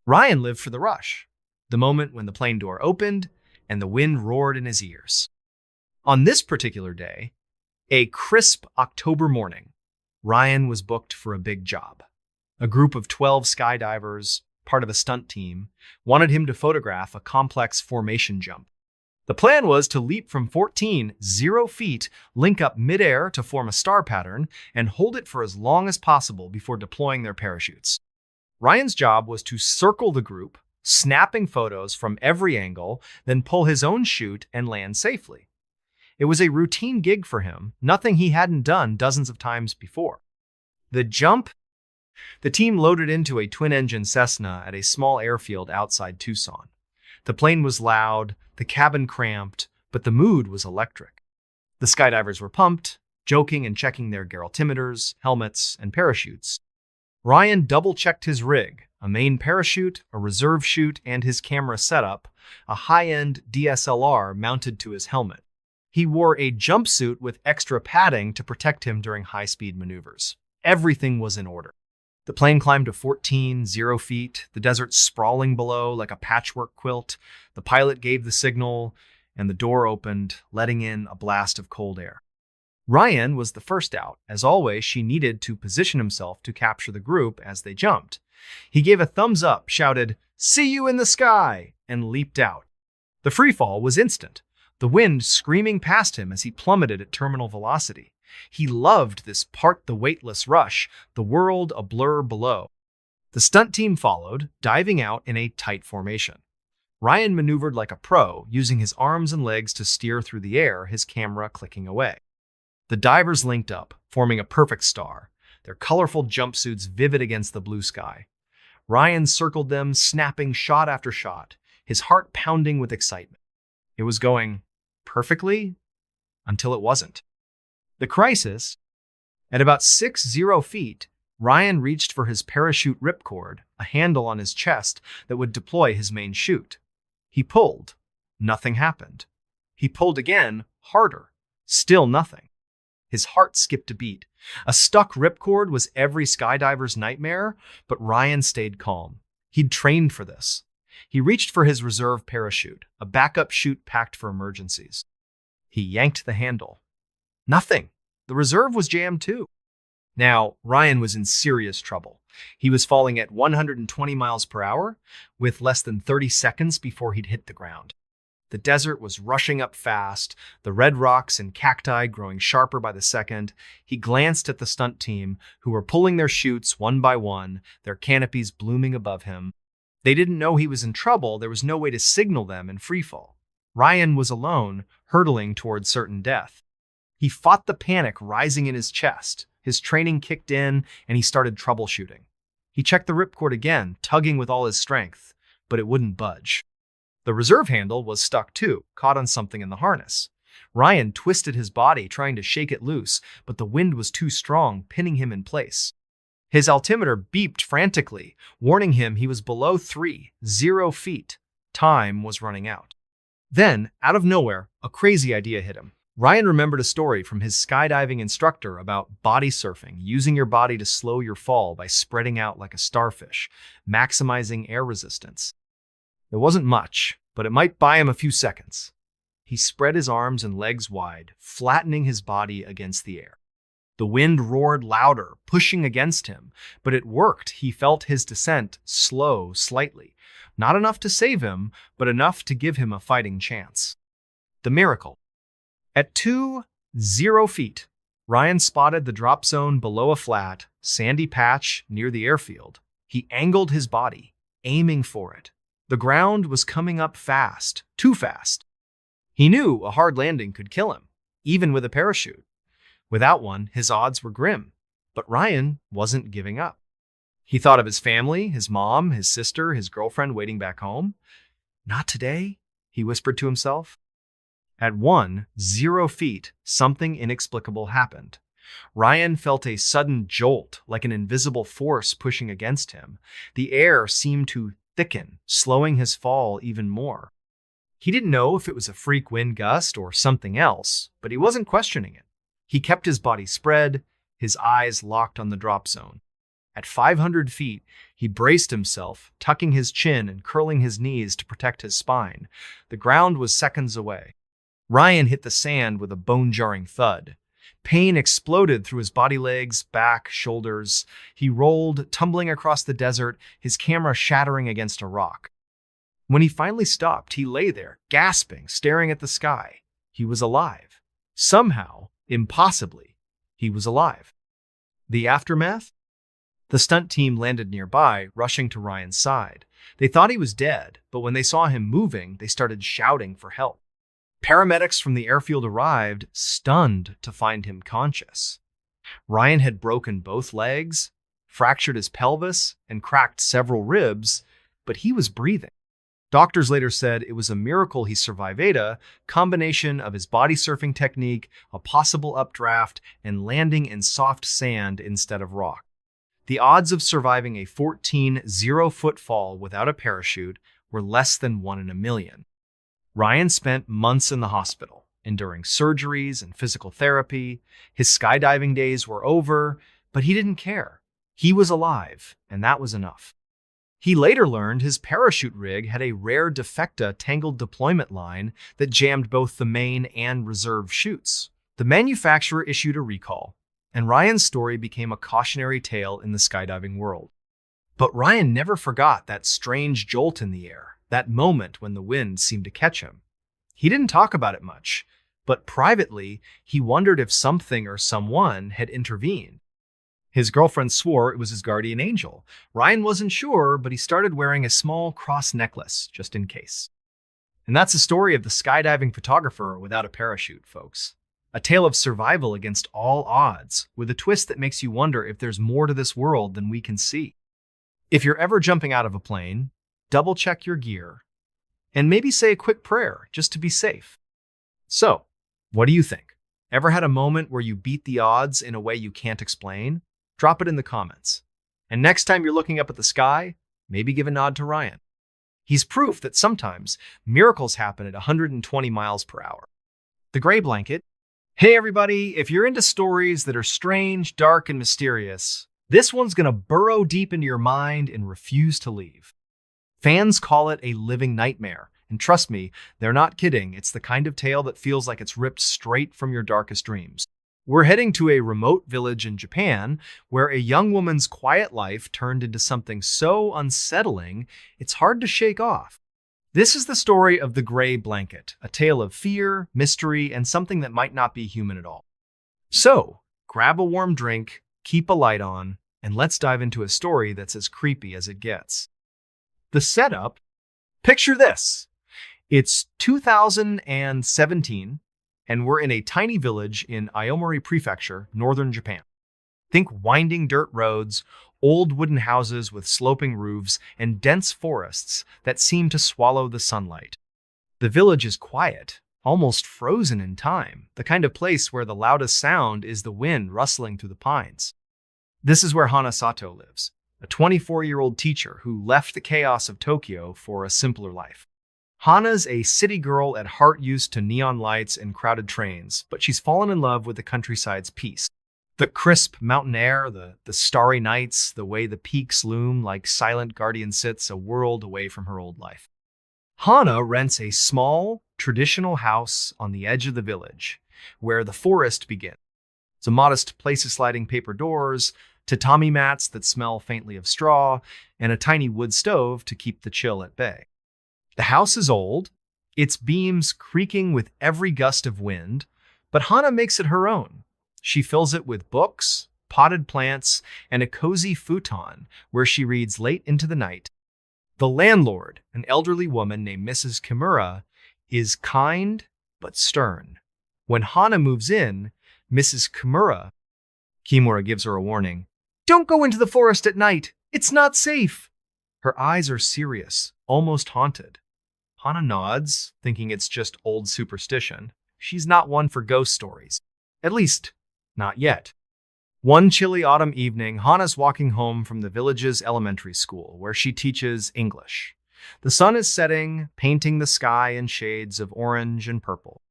Ryan lived for the rush, the moment when the plane door opened and the wind roared in his ears. On this particular day, a crisp October morning, Ryan was booked for a big job. A group of 12 skydivers, part of a stunt team, wanted him to photograph a complex formation jump. The plan was to leap from 14.0 feet, link up midair to form a star pattern, and hold it for as long as possible before deploying their parachutes. Ryan's job was to circle the group, snapping photos from every angle, then pull his own chute and land safely. It was a routine gig for him, nothing he hadn't done dozens of times before. The jump? The team loaded into a twin-engine Cessna at a small airfield outside Tucson. The plane was loud, the cabin cramped, but the mood was electric. The skydivers were pumped, joking and checking their altimeters, helmets, and parachutes. Ryan double-checked his rig, a main parachute, a reserve chute, and his camera setup, a high-end DSLR mounted to his helmet. He wore a jumpsuit with extra padding to protect him during high-speed maneuvers. Everything was in order. The plane climbed to 14.0 feet, the desert sprawling below like a patchwork quilt. The pilot gave the signal, and the door opened, letting in a blast of cold air. Ryan was the first out. As always, she needed to position himself to capture the group as they jumped. He gave a thumbs up, shouted, "See you in the sky," and leaped out. The freefall was instant, the wind screaming past him as he plummeted at terminal velocity. He loved this part the weightless rush, the world a blur below. The stunt team followed, diving out in a tight formation. Ryan maneuvered like a pro, using his arms and legs to steer through the air, his camera clicking away. The divers linked up, forming a perfect star, their colorful jumpsuits vivid against the blue sky. Ryan circled them, snapping shot after shot, his heart pounding with excitement. It was going perfectly until it wasn't. The crisis, at about 6.0 feet, Ryan reached for his parachute ripcord, a handle on his chest that would deploy his main chute. He pulled. Nothing happened. He pulled again, harder. Still nothing. His heart skipped a beat. A stuck ripcord was every skydiver's nightmare, but Ryan stayed calm. He'd trained for this. He reached for his reserve parachute, a backup chute packed for emergencies. He yanked the handle. Nothing. The reserve was jammed too. Now, Ryan was in serious trouble. He was falling at 120 miles per hour, with less than 30 seconds before he'd hit the ground. The desert was rushing up fast, the red rocks and cacti growing sharper by the second. He glanced at the stunt team, who were pulling their chutes one by one, their canopies blooming above him. They didn't know he was in trouble. There was no way to signal them in freefall. Ryan was alone, hurtling toward certain death. He fought the panic rising in his chest. His training kicked in, and he started troubleshooting. He checked the ripcord again, tugging with all his strength, but it wouldn't budge. The reserve handle was stuck too, caught on something in the harness. Ryan twisted his body, trying to shake it loose, but the wind was too strong, pinning him in place. His altimeter beeped frantically, warning him he was below 3.0 feet. Time was running out. Then, out of nowhere, a crazy idea hit him. Ryan remembered a story from his skydiving instructor about body surfing, using your body to slow your fall by spreading out like a starfish, maximizing air resistance. It wasn't much, but it might buy him a few seconds. He spread his arms and legs wide, flattening his body against the air. The wind roared louder, pushing against him, but it worked. He felt his descent slow slightly. Not enough to save him, but enough to give him a fighting chance. The miracle. At 2.0 feet, Ryan spotted the drop zone below a flat, sandy patch near the airfield. He angled his body, aiming for it. The ground was coming up fast, too fast. He knew a hard landing could kill him, even with a parachute. Without one, his odds were grim. But Ryan wasn't giving up. He thought of his family, his mom, his sister, his girlfriend waiting back home. Not today, he whispered to himself. At 1.0 feet, something inexplicable happened. Ryan felt a sudden jolt, like an invisible force pushing against him. The air seemed to thicken, slowing his fall even more. He didn't know if it was a freak wind gust or something else, but he wasn't questioning it. He kept his body spread, his eyes locked on the drop zone. At 500 feet, he braced himself, tucking his chin and curling his knees to protect his spine. The ground was seconds away. Ryan hit the sand with a bone-jarring thud. Pain exploded through his body, legs, back, shoulders. He rolled, tumbling across the desert, his camera shattering against a rock. When he finally stopped, he lay there, gasping, staring at the sky. He was alive. Somehow, impossibly, he was alive. The aftermath? The stunt team landed nearby, rushing to Ryan's side. They thought he was dead, but when they saw him moving, they started shouting for help. Paramedics from the airfield arrived, stunned to find him conscious. Ryan had broken both legs, fractured his pelvis, and cracked several ribs, but he was breathing. Doctors later said it was a miracle he survived a combination of his body surfing technique, a possible updraft, and landing in soft sand instead of rock. The odds of surviving a 14 0-foot fall without a parachute were less than 1 in a million. Ryan spent months in the hospital, enduring surgeries and physical therapy. His skydiving days were over, but he didn't care. He was alive, and that was enough. He later learned his parachute rig had a rare defecta tangled deployment line that jammed both the main and reserve chutes. The manufacturer issued a recall, and Ryan's story became a cautionary tale in the skydiving world. But Ryan never forgot that strange jolt in the air, that moment when the wind seemed to catch him. He didn't talk about it much, but privately, he wondered if something or someone had intervened. His girlfriend swore it was his guardian angel. Ryan wasn't sure, but he started wearing a small cross necklace, just in case. And that's the story of the skydiving photographer without a parachute, folks. A tale of survival against all odds, with a twist that makes you wonder if there's more to this world than we can see. If you're ever jumping out of a plane, double-check your gear, and maybe say a quick prayer just to be safe. So, what do you think? Ever had a moment where you beat the odds in a way you can't explain? Drop it in the comments. And next time you're looking up at the sky, maybe give a nod to Ryan. He's proof that sometimes miracles happen at 120 miles per hour. The Gray Blanket. Hey everybody, if you're into stories that are strange, dark, and mysterious, this one's gonna burrow deep into your mind and refuse to leave. Fans call it a living nightmare, and trust me, they're not kidding. It's the kind of tale that feels like it's ripped straight from your darkest dreams. We're heading to a remote village in Japan where a young woman's quiet life turned into something so unsettling, it's hard to shake off. This is the story of the Gray Blanket, a tale of fear, mystery, and something that might not be human at all. So, grab a warm drink, keep a light on, and let's dive into a story that's as creepy as it gets. The setup, picture this. It's 2017, and we're in a tiny village in Aomori Prefecture, northern Japan. Think winding dirt roads, old wooden houses with sloping roofs, and dense forests that seem to swallow the sunlight. The village is quiet, almost frozen in time, the kind of place where the loudest sound is the wind rustling through the pines. This is where Hana Sato lives, a 24-year-old teacher who left the chaos of Tokyo for a simpler life. Hana's a city girl at heart, used to neon lights and crowded trains, but she's fallen in love with the countryside's peace. The crisp mountain air, the starry nights, the way the peaks loom like silent guardian sits a world away from her old life. Hana rents a small, traditional house on the edge of the village, where the forest begins. It's a modest place of sliding paper doors, tatami mats that smell faintly of straw, and a tiny wood stove to keep the chill at bay. The house is old, its beams creaking with every gust of wind, but Hana makes it her own. She fills it with books, potted plants, and a cozy futon where she reads late into the night. The landlord, an elderly woman named Mrs. Kimura, is kind but stern. When Hana moves in, Mrs. Kimura gives her a warning. "Don't go into the forest at night. It's not safe." Her eyes are serious, almost haunted. Hana nods, thinking it's just old superstition. She's not one for ghost stories. At least, Not yet. One chilly autumn evening, Hana's walking home from the village's elementary school, where she teaches English. The sun is setting, painting the sky in shades of orange and purple.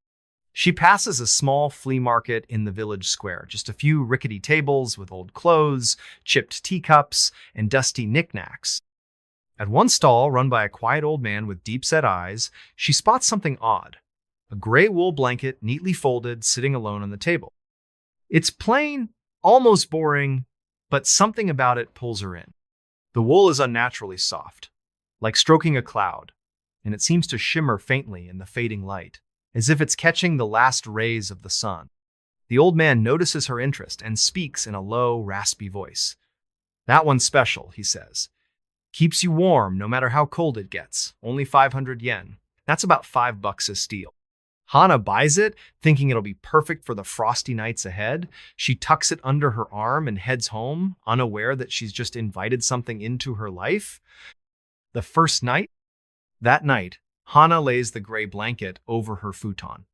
She passes a small flea market in the village square, just a few rickety tables with old clothes, chipped teacups, and dusty knickknacks. At one stall, run by a quiet old man with deep-set eyes, she spots something odd. A gray wool blanket, neatly folded, sitting alone on the table. It's plain, almost boring, but something about it pulls her in. The wool is unnaturally soft, like stroking a cloud, and it seems to shimmer faintly in the fading light, as if it's catching the last rays of the sun. The old man notices her interest and speaks in a low, raspy voice. "That one's special," he says. "Keeps you warm no matter how cold it gets. Only 500 yen. That's about $5 a steal." Hana buys it, thinking it'll be perfect for the frosty nights ahead. She tucks it under her arm and heads home, unaware that she's just invited something into her life. The first night? That night, Hana lays the gray blanket over her futon.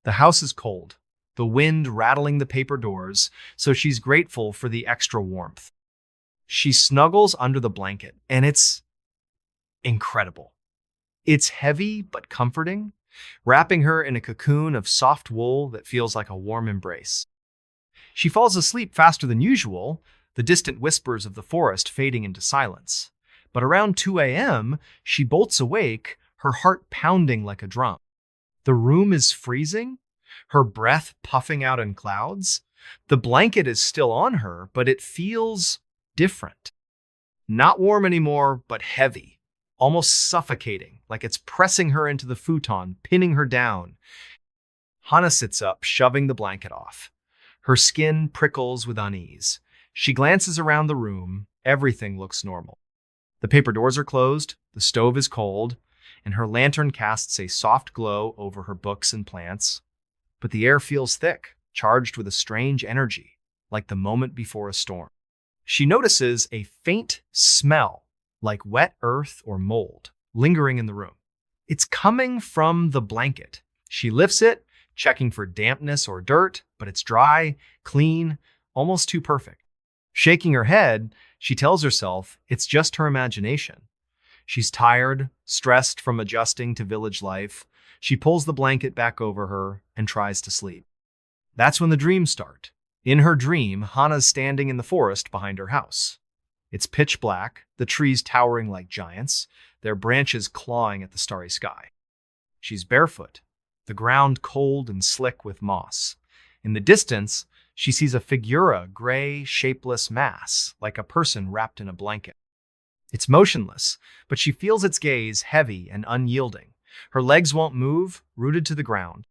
The house is cold, the wind rattling the paper doors, so she's grateful for the extra warmth. She snuggles under the blanket, and it's incredible. It's heavy but comforting, wrapping her in a cocoon of soft wool that feels like a warm embrace. She falls asleep faster than usual, the distant whispers of the forest fading into silence. But around 2 a.m., she bolts awake, her heart pounding like a drum. The room is freezing, her breath puffing out in clouds. The blanket is still on her, but it feels different. Not warm anymore, but heavy, almost suffocating, like it's pressing her into the futon, pinning her down. Hana sits up, shoving the blanket off. Her skin prickles with unease. She glances around the room. Everything looks normal. The paper doors are closed, the stove is cold, and her lantern casts a soft glow over her books and plants. But the air feels thick, charged with a strange energy, like the moment before a storm. She notices a faint smell, like wet earth or mold, lingering in the room. It's coming from the blanket. She lifts it, checking for dampness or dirt, but it's dry, clean, almost too perfect. Shaking her head, she tells herself it's just her imagination. She's tired, stressed from adjusting to village life. She pulls the blanket back over her and tries to sleep. That's when the dreams start. In her dream, Hana's standing in the forest behind her house. It's pitch black, the trees towering like giants, their branches clawing at the starry sky. She's barefoot, the ground cold and slick with moss. In the distance, she sees a figura, gray, shapeless mass, like a person wrapped in a blanket. It's motionless, but she feels its gaze heavy and unyielding. Her legs won't move, rooted to the ground.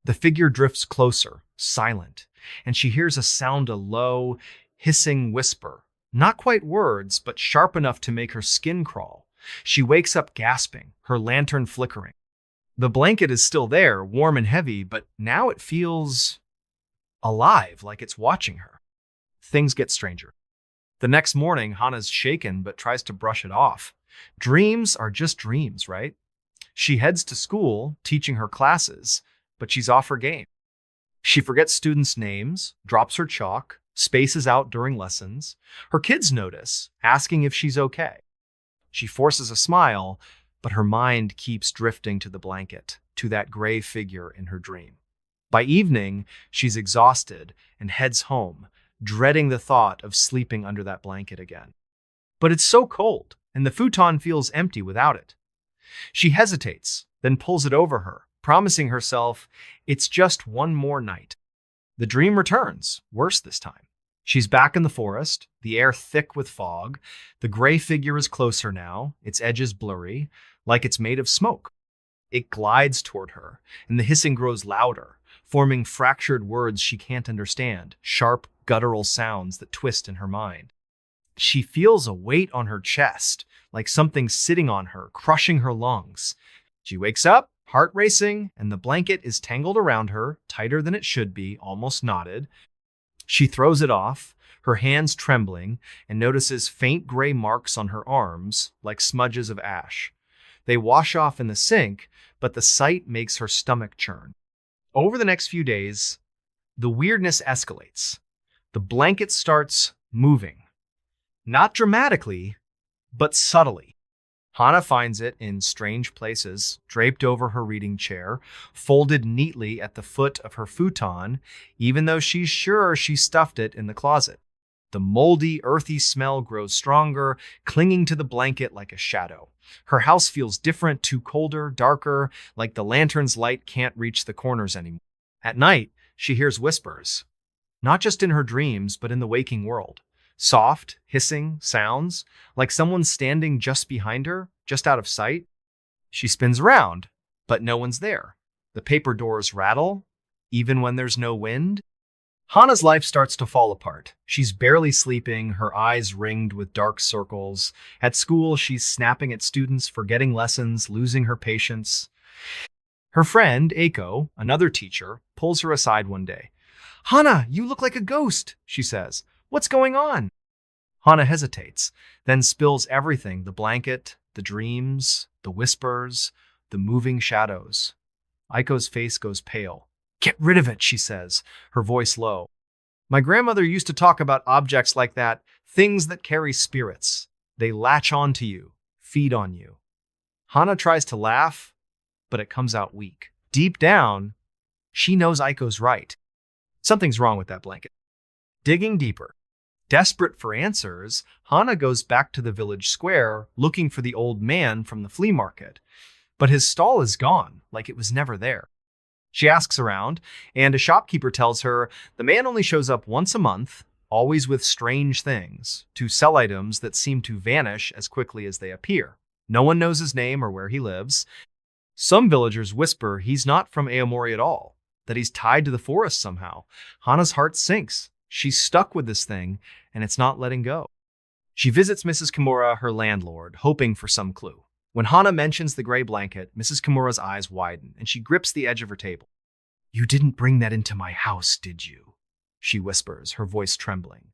The figure drifts closer, silent, and she hears a sound, a low, hissing whisper. Not quite words, but sharp enough to make her skin crawl. She wakes up gasping, her lantern flickering. The blanket is still there, warm and heavy, but now it feels alive, like it's watching her. Things get stranger. The next morning, Hana's shaken but tries to brush it off. Dreams are just dreams, right? She heads to school, teaching her classes, but she's off her game. She forgets students' names, drops her chalk, spaces out during lessons. Her kids notice, asking if she's okay. She forces a smile, but her mind keeps drifting to the blanket, to that gray figure in her dream. By evening, she's exhausted and heads home, dreading the thought of sleeping under that blanket again. But it's so cold, and the futon feels empty without it. She hesitates, then pulls it over her, promising herself it's just one more night. The dream returns, worse this time. She's back in the forest, the air thick with fog. The gray figure is closer now, its edges blurry, like it's made of smoke. It glides toward her, and the hissing grows louder, forming fractured words she can't understand, sharp, guttural sounds that twist in her mind. She feels a weight on her chest, like something sitting on her, crushing her lungs. She wakes up, heart racing, and the blanket is tangled around her, tighter than it should be, almost knotted. She throws it off, her hands trembling, and notices faint gray marks on her arms, like smudges of ash. They wash off in the sink, but the sight makes her stomach churn. Over the next few days, The weirdness escalates. The blanket starts moving. Not dramatically, but subtly. Hana finds it in strange places, draped over her reading chair, folded neatly at the foot of her futon, even though she's sure she stuffed it in the closet. The moldy, earthy smell grows stronger, clinging to the blanket like a shadow. Her house feels different, too colder, darker, like the lantern's light can't reach the corners anymore. At night, she hears whispers, not just in her dreams, but in the waking world. Soft, hissing sounds, like someone standing just behind her, just out of sight. She spins around, but no one's there. The paper doors rattle, even when there's no wind. Hana's life starts to fall apart. She's barely sleeping, her eyes ringed with dark circles. At school, she's snapping at students, forgetting lessons, losing her patience. Her friend, Eiko, another teacher, pulls her aside one day. "Hana, you look like a ghost," she says. "What's going on?" Hana hesitates, then spills everything, the blanket, the dreams, the whispers, the moving shadows. Aiko's face goes pale. "Get rid of it," she says, her voice low. "My grandmother used to talk about objects like that, things that carry spirits. They latch onto you, feed on you." Hana tries to laugh, but it comes out weak. Deep down, she knows Aiko's right. Something's wrong with that blanket. Digging deeper. Desperate for answers, Hana goes back to the village square, looking for the old man from the flea market. But his stall is gone, like it was never there. She asks around, and a shopkeeper tells her the man only shows up once a month, always with strange things, to sell items that seem to vanish as quickly as they appear. No one knows his name or where he lives. Some villagers whisper he's not from Aomori at all, that he's tied to the forest somehow. Hana's heart sinks. She's stuck with this thing, and it's not letting go. She visits Mrs. Kimura, her landlord, hoping for some clue. When Hana mentions the gray blanket, Mrs. Kimura's eyes widen, and she grips the edge of her table. "You didn't bring that into my house, did you?" she whispers, her voice trembling.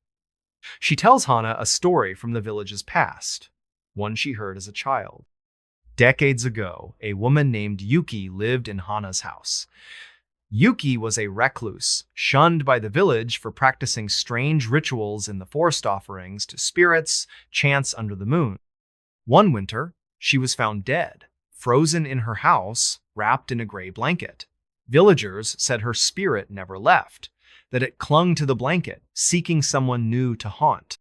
She tells Hana a story from the village's past, one she heard as a child. Decades ago, a woman named Yuki lived in Hana's house. Yuki was a recluse, shunned by the village for practicing strange rituals in the forest offerings to spirits, chants under the moon. One winter, she was found dead, frozen in her house, wrapped in a gray blanket. Villagers said her spirit never left, that it clung to the blanket, seeking someone new to haunt.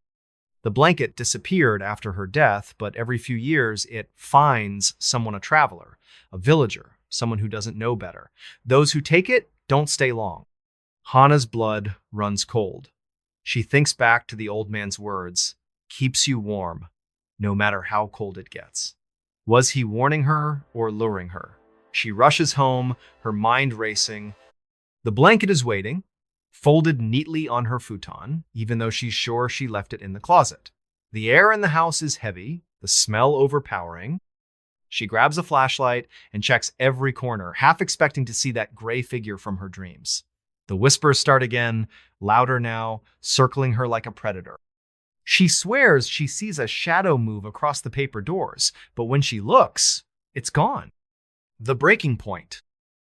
The blanket disappeared after her death, but every few years it finds someone, a traveler, a villager, someone who doesn't know better. Those who take it don't stay long. Hana's blood runs cold. She thinks back to the old man's words, "Keeps you warm, no matter how cold it gets." Was he warning her or luring her? She rushes home, her mind racing. The blanket is waiting, folded neatly on her futon, even though she's sure she left it in the closet. The air in the house is heavy, the smell overpowering. She grabs a flashlight and checks every corner, half expecting to see that gray figure from her dreams. The whispers start again, louder now, circling her like a predator. She swears she sees a shadow move across the paper doors, but when she looks, it's gone. The breaking point.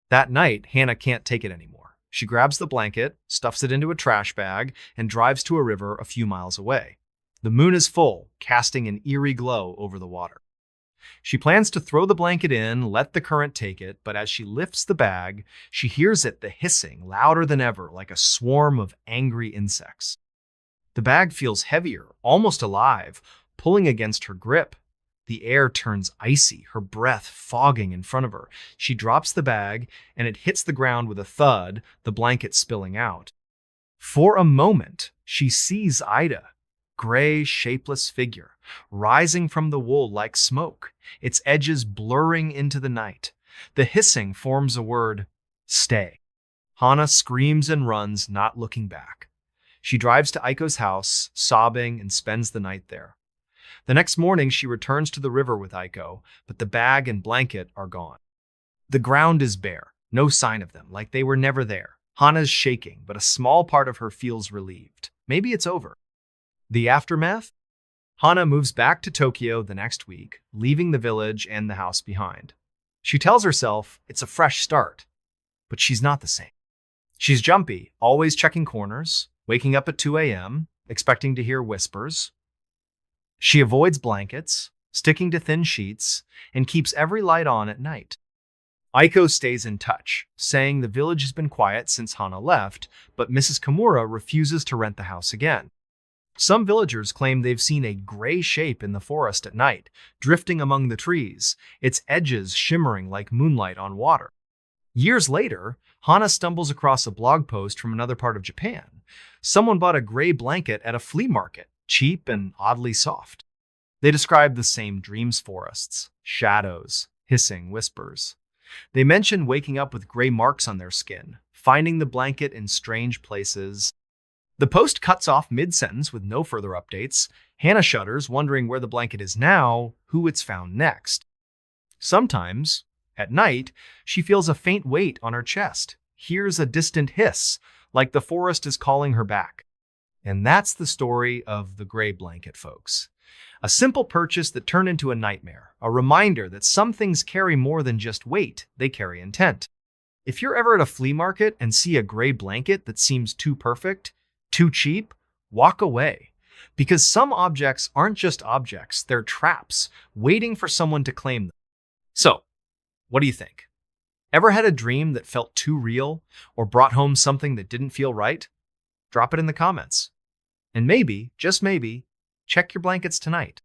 That night, Hana can't take it anymore. She grabs the blanket, stuffs it into a trash bag, and drives to a river a few miles away. The moon is full, casting an eerie glow over the water. She plans to throw the blanket in, let the current take it, but as she lifts the bag, she hears the hissing, louder than ever, like a swarm of angry insects. The bag feels heavier, almost alive, pulling against her grip. The air turns icy, her breath fogging in front of her. She drops the bag, and it hits the ground with a thud, the blanket spilling out. For a moment, she sees Ida, gray, shapeless figure, rising from the wool like smoke, its edges blurring into the night. The hissing forms a word, "Stay." Hana screams and runs, not looking back. She drives to Aiko's house, sobbing, and spends the night there. The next morning, she returns to the river with Aiko, but the bag and blanket are gone. The ground is bare, no sign of them, like they were never there. Hana's shaking, but a small part of her feels relieved. Maybe it's over. The aftermath? Hana moves back to Tokyo the next week, leaving the village and the house behind. She tells herself it's a fresh start, but she's not the same. She's jumpy, always checking corners, waking up at 2 a.m., expecting to hear whispers. She avoids blankets, sticking to thin sheets, and keeps every light on at night. Aiko stays in touch, saying the village has been quiet since Hana left, but Mrs. Kimura refuses to rent the house again. Some villagers claim they've seen a gray shape in the forest at night, drifting among the trees, its edges shimmering like moonlight on water. Years later, Hana stumbles across a blog post from another part of Japan. Someone bought a gray blanket at a flea market, cheap and oddly soft. They describe the same dreams forests, shadows, hissing whispers. They mention waking up with gray marks on their skin, finding the blanket in strange places. The post cuts off mid-sentence with no further updates. Hana shudders, wondering where the blanket is now, who it's found next. Sometimes, at night, she feels a faint weight on her chest, hears a distant hiss, like the forest is calling her back. And that's the story of the gray blanket, folks. A simple purchase that turned into a nightmare, a reminder that some things carry more than just weight, they carry intent. If you're ever at a flea market and see a gray blanket that seems too perfect, too cheap, walk away. Because some objects aren't just objects, they're traps, waiting for someone to claim them. So, what do you think? Ever had a dream that felt too real or brought home something that didn't feel right? Drop it in the comments. And maybe, just maybe, check your blankets tonight.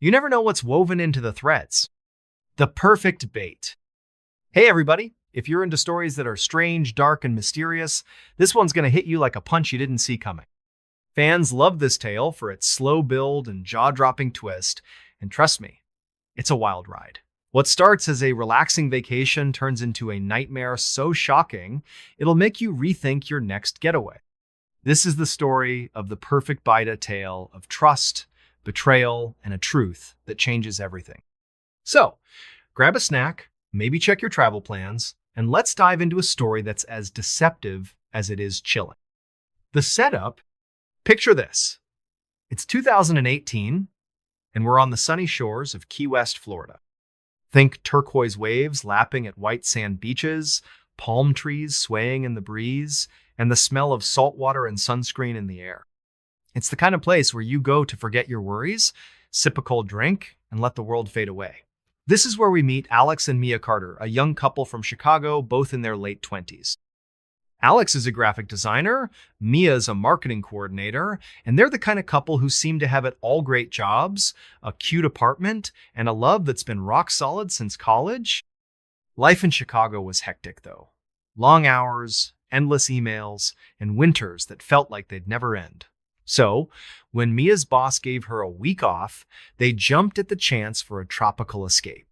You never know what's woven into the threads. The perfect bait. Hey everybody, if you're into stories that are strange, dark, and mysterious, this one's going to hit you like a punch you didn't see coming. Fans love this tale for its slow build and jaw-dropping twist, and trust me, it's a wild ride. What starts as a relaxing vacation turns into a nightmare so shocking, it'll make you rethink your next getaway. This is the story of the perfect Baida tale of trust, betrayal, and a truth that changes everything. So, grab a snack, maybe check your travel plans, and let's dive into a story that's as deceptive as it is chilling. The setup, picture this. It's 2018, and we're on the sunny shores of Key West, Florida. Think turquoise waves lapping at white sand beaches, palm trees swaying in the breeze, and the smell of salt water and sunscreen in the air. It's the kind of place where you go to forget your worries, sip a cold drink, and let the world fade away. This is where we meet Alex and Mia Carter, a young couple from Chicago, both in their late 20s. Alex is a graphic designer, Mia is a marketing coordinator, and they're the kind of couple who seem to have it all great jobs, a cute apartment, and a love that's been rock solid since college. Life in Chicago was hectic, though. Long hours, endless emails, and winters that felt like they'd never end. So, when Mia's boss gave her a week off, they jumped at the chance for a tropical escape.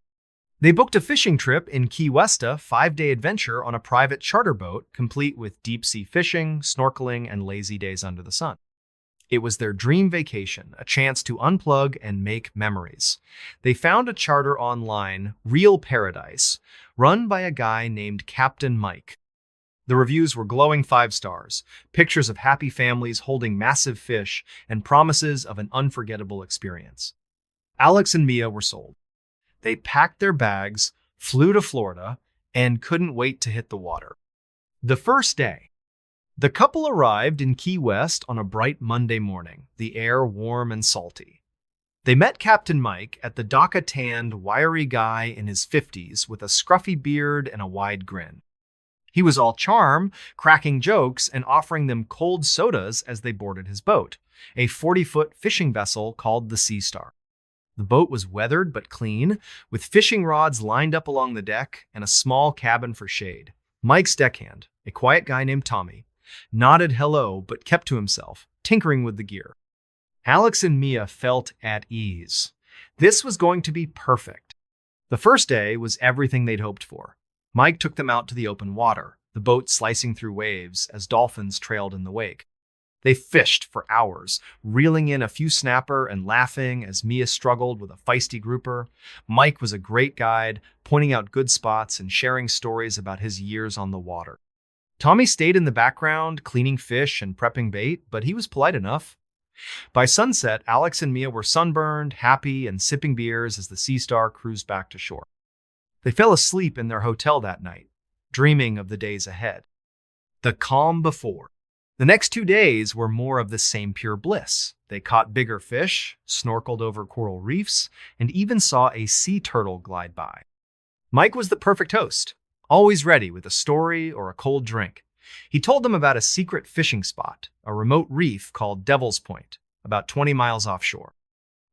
They booked a fishing trip in Key West, a 5-day adventure on a private charter boat, complete with deep-sea fishing, snorkeling, and lazy days under the sun. It was their dream vacation, a chance to unplug and make memories. They found a charter online, Real Paradise, run by a guy named Captain Mike. The reviews were glowing 5 stars, pictures of happy families holding massive fish, and promises of an unforgettable experience. Alex and Mia were sold. They packed their bags, flew to Florida, and couldn't wait to hit the water. The first day, the couple arrived in Key West on a bright Monday morning, the air warm and salty. They met Captain Mike at the dock-a-tanned, wiry guy in his 50s with a scruffy beard and a wide grin. He was all charm, cracking jokes and offering them cold sodas as they boarded his boat, a 40-foot fishing vessel called the Sea Star. The boat was weathered but clean, with fishing rods lined up along the deck and a small cabin for shade. Mike's deckhand, a quiet guy named Tommy, nodded hello but kept to himself, tinkering with the gear. Alex and Mia felt at ease. This was going to be perfect. The first day was everything they'd hoped for. Mike took them out to the open water, the boat slicing through waves as dolphins trailed in the wake. They fished for hours, reeling in a few snapper and laughing as Mia struggled with a feisty grouper. Mike was a great guide, pointing out good spots and sharing stories about his years on the water. Tommy stayed in the background, cleaning fish and prepping bait, but he was polite enough. By sunset, Alex and Mia were sunburned, happy, and sipping beers as the Sea Star cruised back to shore. They fell asleep in their hotel that night, dreaming of the days ahead. The calm before. The next 2 days were more of the same pure bliss. They caught bigger fish, snorkeled over coral reefs, and even saw a sea turtle glide by. Mike was the perfect host, always ready with a story or a cold drink. He told them about a secret fishing spot, a remote reef called Devil's Point, about 20 miles offshore.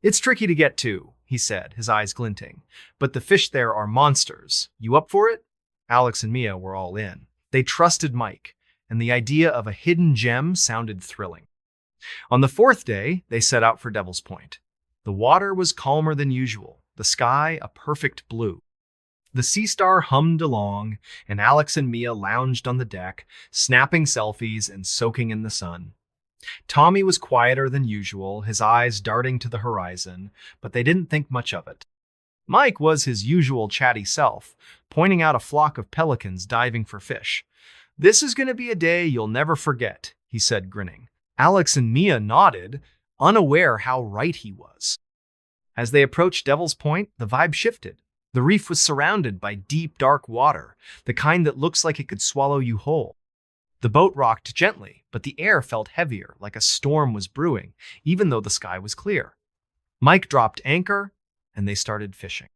"It's tricky to get to," he said, his eyes glinting, "but the fish there are monsters. You up for it?" Alex and Mia were all in. They trusted Mike, and the idea of a hidden gem sounded thrilling. On the 4th day, they set out for Devil's Point. The water was calmer than usual, the sky a perfect blue. The Sea Star hummed along, and Alex and Mia lounged on the deck, snapping selfies and soaking in the sun. Tommy was quieter than usual, his eyes darting to the horizon, but they didn't think much of it. Mike was his usual chatty self, pointing out a flock of pelicans diving for fish. "This is going to be a day you'll never forget," he said, grinning. Alex and Mia nodded, unaware how right he was. As they approached Devil's Point, the vibe shifted. The reef was surrounded by deep, dark water, the kind that looks like it could swallow you whole. The boat rocked gently, but the air felt heavier, like a storm was brewing, even though the sky was clear. Mike dropped anchor, and they started fishing.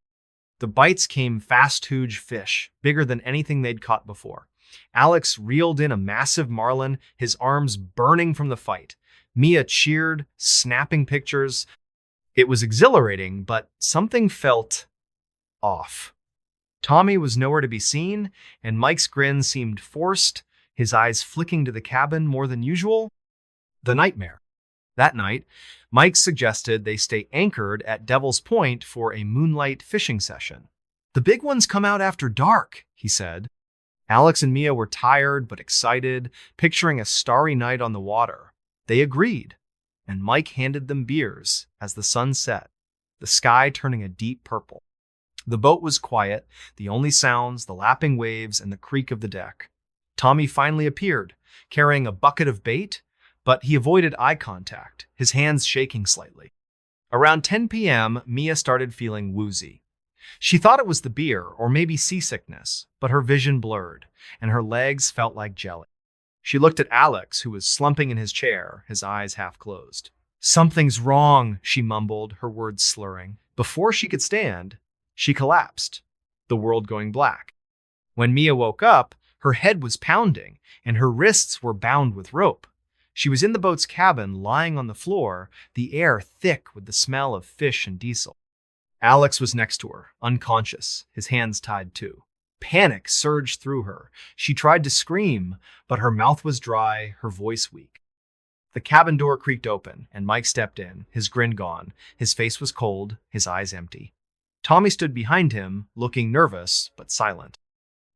The bites came fast, huge fish, bigger than anything they'd caught before. Alex reeled in a massive marlin, his arms burning from the fight. Mia cheered, snapping pictures. It was exhilarating, but something felt off. Tommy was nowhere to be seen, and Mike's grin seemed forced, his eyes flicking to the cabin more than usual. The nightmare. That night, Mike suggested they stay anchored at Devil's Point for a moonlight fishing session. "The big ones come out after dark," he said. Alex and Mia were tired but excited, picturing a starry night on the water. They agreed, and Mike handed them beers as the sun set, the sky turning a deep purple. The boat was quiet, the only sounds, the lapping waves and the creak of the deck. Tommy finally appeared, carrying a bucket of bait, but he avoided eye contact, his hands shaking slightly. Around 10 p.m., Mia started feeling woozy. She thought it was the beer or maybe seasickness, but her vision blurred, and her legs felt like jelly. She looked at Alex, who was slumping in his chair, his eyes half closed. "Something's wrong," she mumbled, her words slurring. Before she could stand, she collapsed, the world going black. When Mia woke up, her head was pounding, and her wrists were bound with rope. She was in the boat's cabin, lying on the floor, the air thick with the smell of fish and diesel. Alex was next to her, unconscious, his hands tied too. Panic surged through her. She tried to scream, but her mouth was dry, her voice weak. The cabin door creaked open, and Mike stepped in, his grin gone. His face was cold, his eyes empty. Tommy stood behind him, looking nervous but silent.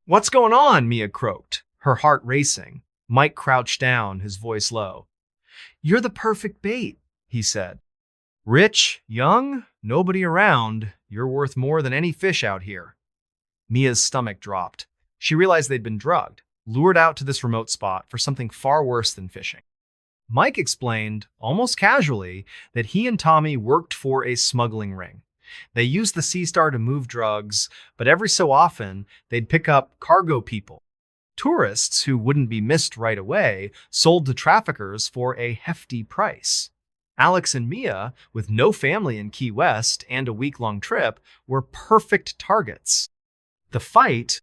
"What's going on?" Mia croaked, her heart racing. Mike crouched down, his voice low. "You're the perfect bait," he said. "Rich, young, nobody around. You're worth more than any fish out here." Mia's stomach dropped. She realized they'd been drugged, lured out to this remote spot for something far worse than fishing. Mike explained, almost casually, that he and Tommy worked for a smuggling ring. They used the Sea Star to move drugs, but every so often, they'd pick up cargo people. Tourists who wouldn't be missed right away sold to traffickers for a hefty price. Alex and Mia, with no family in Key West and a week-long trip, were perfect targets. The fight,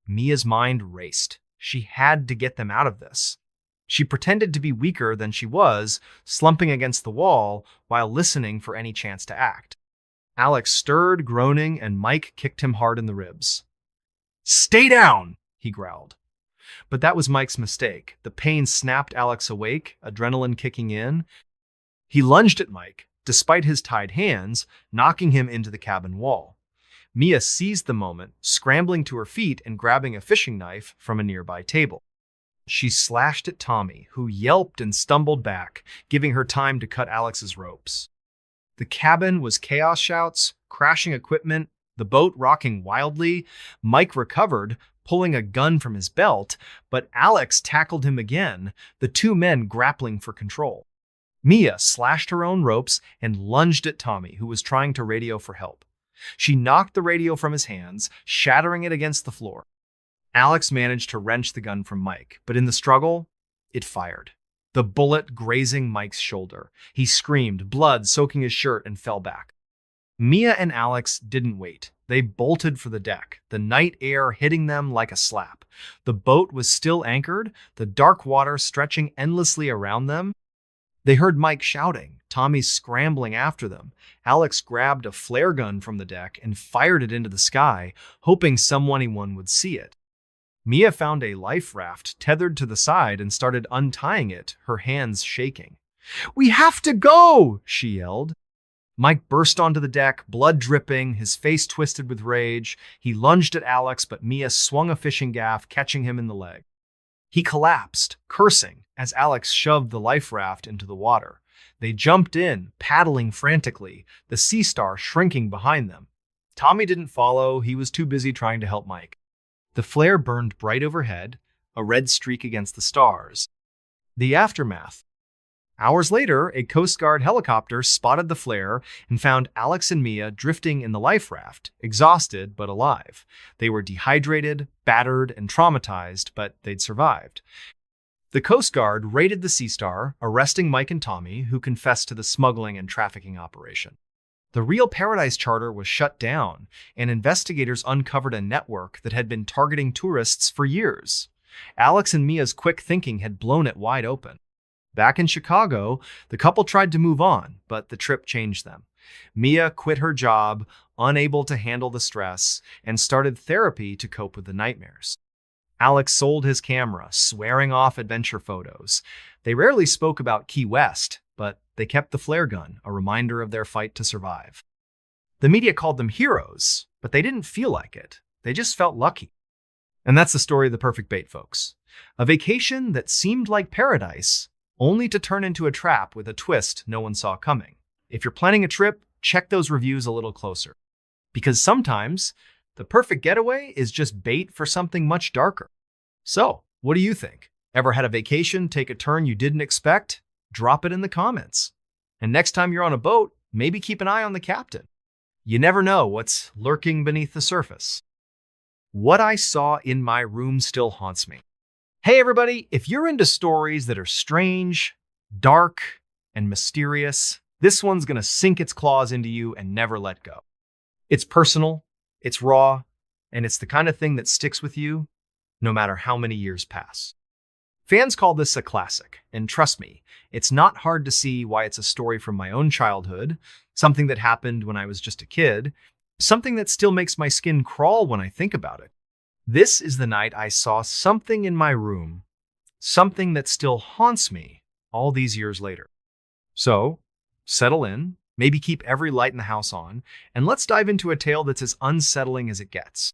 Mia's mind raced. She had to get them out of this. She pretended to be weaker than she was, slumping against the wall while listening for any chance to act. Alex stirred, groaning, and Mike kicked him hard in the ribs. "Stay down!" he growled. But that was Mike's mistake. The pain snapped Alex awake, adrenaline kicking in. He lunged at Mike, despite his tied hands, knocking him into the cabin wall. Mia seized the moment, scrambling to her feet and grabbing a fishing knife from a nearby table. She slashed at Tommy, who yelped and stumbled back, giving her time to cut Alex's ropes. The cabin was chaos shouts, crashing equipment, the boat rocking wildly. Mike recovered, pulling a gun from his belt, but Alex tackled him again, the two men grappling for control. Mia slashed her own ropes and lunged at Tommy, who was trying to radio for help. She knocked the radio from his hands, shattering it against the floor. Alex managed to wrench the gun from Mike, but in the struggle, it fired. The bullet grazing Mike's shoulder. He screamed, blood soaking his shirt, and fell back. Mia and Alex didn't wait. They bolted for the deck, the night air hitting them like a slap. The boat was still anchored, the dark water stretching endlessly around them. They heard Mike shouting, Tommy scrambling after them. Alex grabbed a flare gun from the deck and fired it into the sky, hoping anyone would see it. Mia found a life raft tethered to the side and started untying it, her hands shaking. "We have to go!" she yelled. Mike burst onto the deck, blood dripping, his face twisted with rage. He lunged at Alex, but Mia swung a fishing gaff, catching him in the leg. He collapsed, cursing, as Alex shoved the life raft into the water. They jumped in, paddling frantically, the Sea Star shrinking behind them. Tommy didn't follow. He was too busy trying to help Mike. The flare burned bright overhead, a red streak against the stars. The aftermath. Hours later, a Coast Guard helicopter spotted the flare and found Alex and Mia drifting in the life raft, exhausted but alive. They were dehydrated, battered, and traumatized, but they'd survived. The Coast Guard raided the Sea Star, arresting Mike and Tommy, who confessed to the smuggling and trafficking operation. The Real Paradise charter was shut down, and investigators uncovered a network that had been targeting tourists for years. Alex and Mia's quick thinking had blown it wide open. Back in Chicago, the couple tried to move on, but the trip changed them. Mia quit her job, unable to handle the stress, and started therapy to cope with the nightmares. Alex sold his camera, swearing off adventure photos. They rarely spoke about Key West, but they kept the flare gun, a reminder of their fight to survive. The media called them heroes, but they didn't feel like it. They just felt lucky. And that's the story of the perfect bait, folks. A vacation that seemed like paradise, only to turn into a trap with a twist no one saw coming. If you're planning a trip, check those reviews a little closer. Because sometimes, the perfect getaway is just bait for something much darker. So, what do you think? Ever had a vacation take a turn you didn't expect? Drop it in the comments. And next time you're on a boat, maybe keep an eye on the captain. You never know what's lurking beneath the surface. What I saw in my room still haunts me. Hey everybody, if you're into stories that are strange, dark, and mysterious, this one's gonna sink its claws into you and never let go. It's personal, it's raw, and it's the kind of thing that sticks with you no matter how many years pass. Fans call this a classic, and trust me, it's not hard to see why it's a story from my own childhood, something that happened when I was just a kid, something that still makes my skin crawl when I think about it. This is the night I saw something in my room, something that still haunts me all these years later. So, settle in, maybe keep every light in the house on, and let's dive into a tale that's as unsettling as it gets.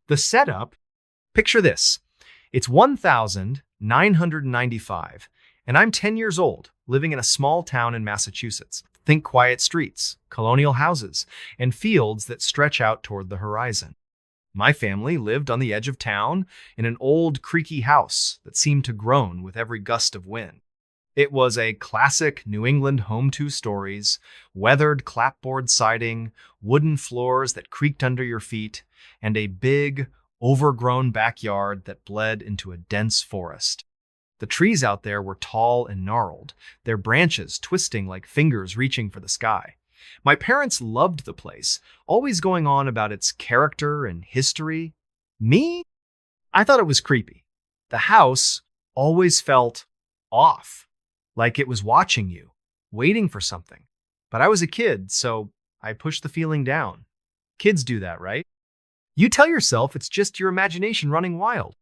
The setup, picture this. It's 1995, and I'm 10 years old, living in a small town in Massachusetts. Think quiet streets, colonial houses, and fields that stretch out toward the horizon. My family lived on the edge of town in an old, creaky house that seemed to groan with every gust of wind. It was a classic New England home two stories, weathered clapboard siding, wooden floors that creaked under your feet, and a big, overgrown backyard that bled into a dense forest. The trees out there were tall and gnarled, their branches twisting like fingers reaching for the sky. My parents loved the place, always going on about its character and history. Me? I thought it was creepy. The house always felt off, like it was watching you, waiting for something. But I was a kid, so I pushed the feeling down. Kids do that, right? You tell yourself it's just your imagination running wild.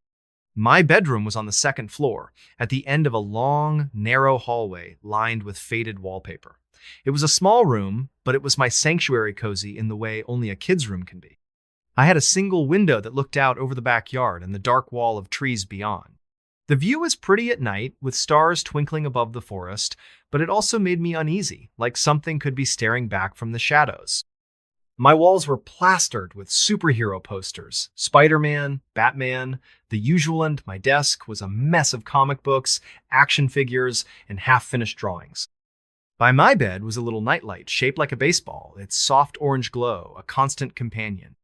My bedroom was on the second floor, at the end of a long, narrow hallway lined with faded wallpaper. It was a small room, but it was my sanctuary cozy in the way only a kid's room can be. I had a single window that looked out over the backyard and the dark wall of trees beyond. The view was pretty at night, with stars twinkling above the forest, but it also made me uneasy, like something could be staring back from the shadows. My walls were plastered with superhero posters, Spider-Man, Batman, the usual, and my desk was a mess of comic books, action figures, and half-finished drawings. By my bed was a little nightlight shaped like a baseball, its soft orange glow, a constant companion.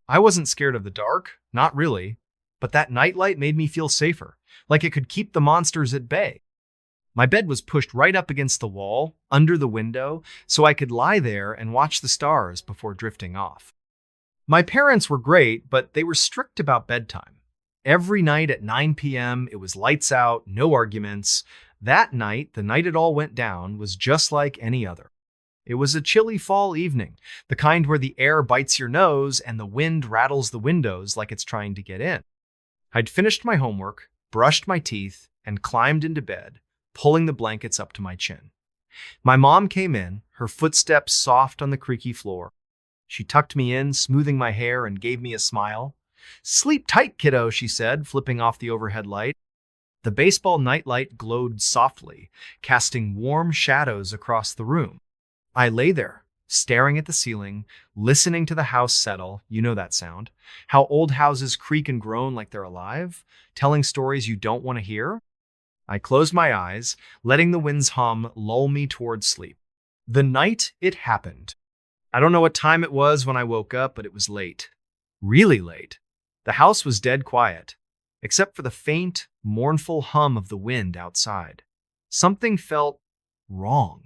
I wasn't scared of the dark, not really, but that nightlight made me feel safer, like it could keep the monsters at bay. My bed was pushed right up against the wall, under the window, so I could lie there and watch the stars before drifting off. My parents were great, but they were strict about bedtime. Every night at 9 p.m., it was lights out, no arguments. That night, the night it all went down, was just like any other. It was a chilly fall evening, the kind where the air bites your nose and the wind rattles the windows like it's trying to get in. I'd finished my homework, brushed my teeth, and climbed into bed, pulling the blankets up to my chin. My mom came in, her footsteps soft on the creaky floor. She tucked me in, smoothing my hair, and gave me a smile. "Sleep tight, kiddo," she said, flipping off the overhead light. The baseball nightlight glowed softly, casting warm shadows across the room. I lay there, staring at the ceiling, listening to the house settle. You know that sound. How old houses creak and groan like they're alive, telling stories you don't want to hear. I closed my eyes, letting the wind's hum lull me towards sleep. The night it happened. I don't know what time it was when I woke up, but it was late. Really late. The house was dead quiet, except for the faint, mournful hum of the wind outside. Something felt wrong.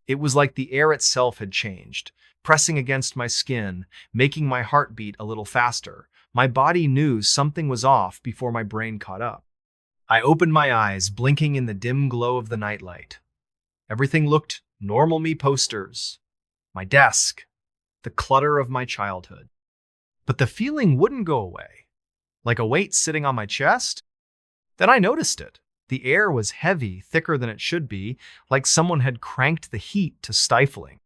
It was like the air itself had changed, pressing against my skin, making my heart beat a little faster. My body knew something was off before my brain caught up. I opened my eyes, blinking in the dim glow of the nightlight. Everything looked normal me posters, my desk, the clutter of my childhood. But the feeling wouldn't go away, like a weight sitting on my chest. Then I noticed it. The air was heavy, thicker than it should be, like someone had cranked the heat to stifling.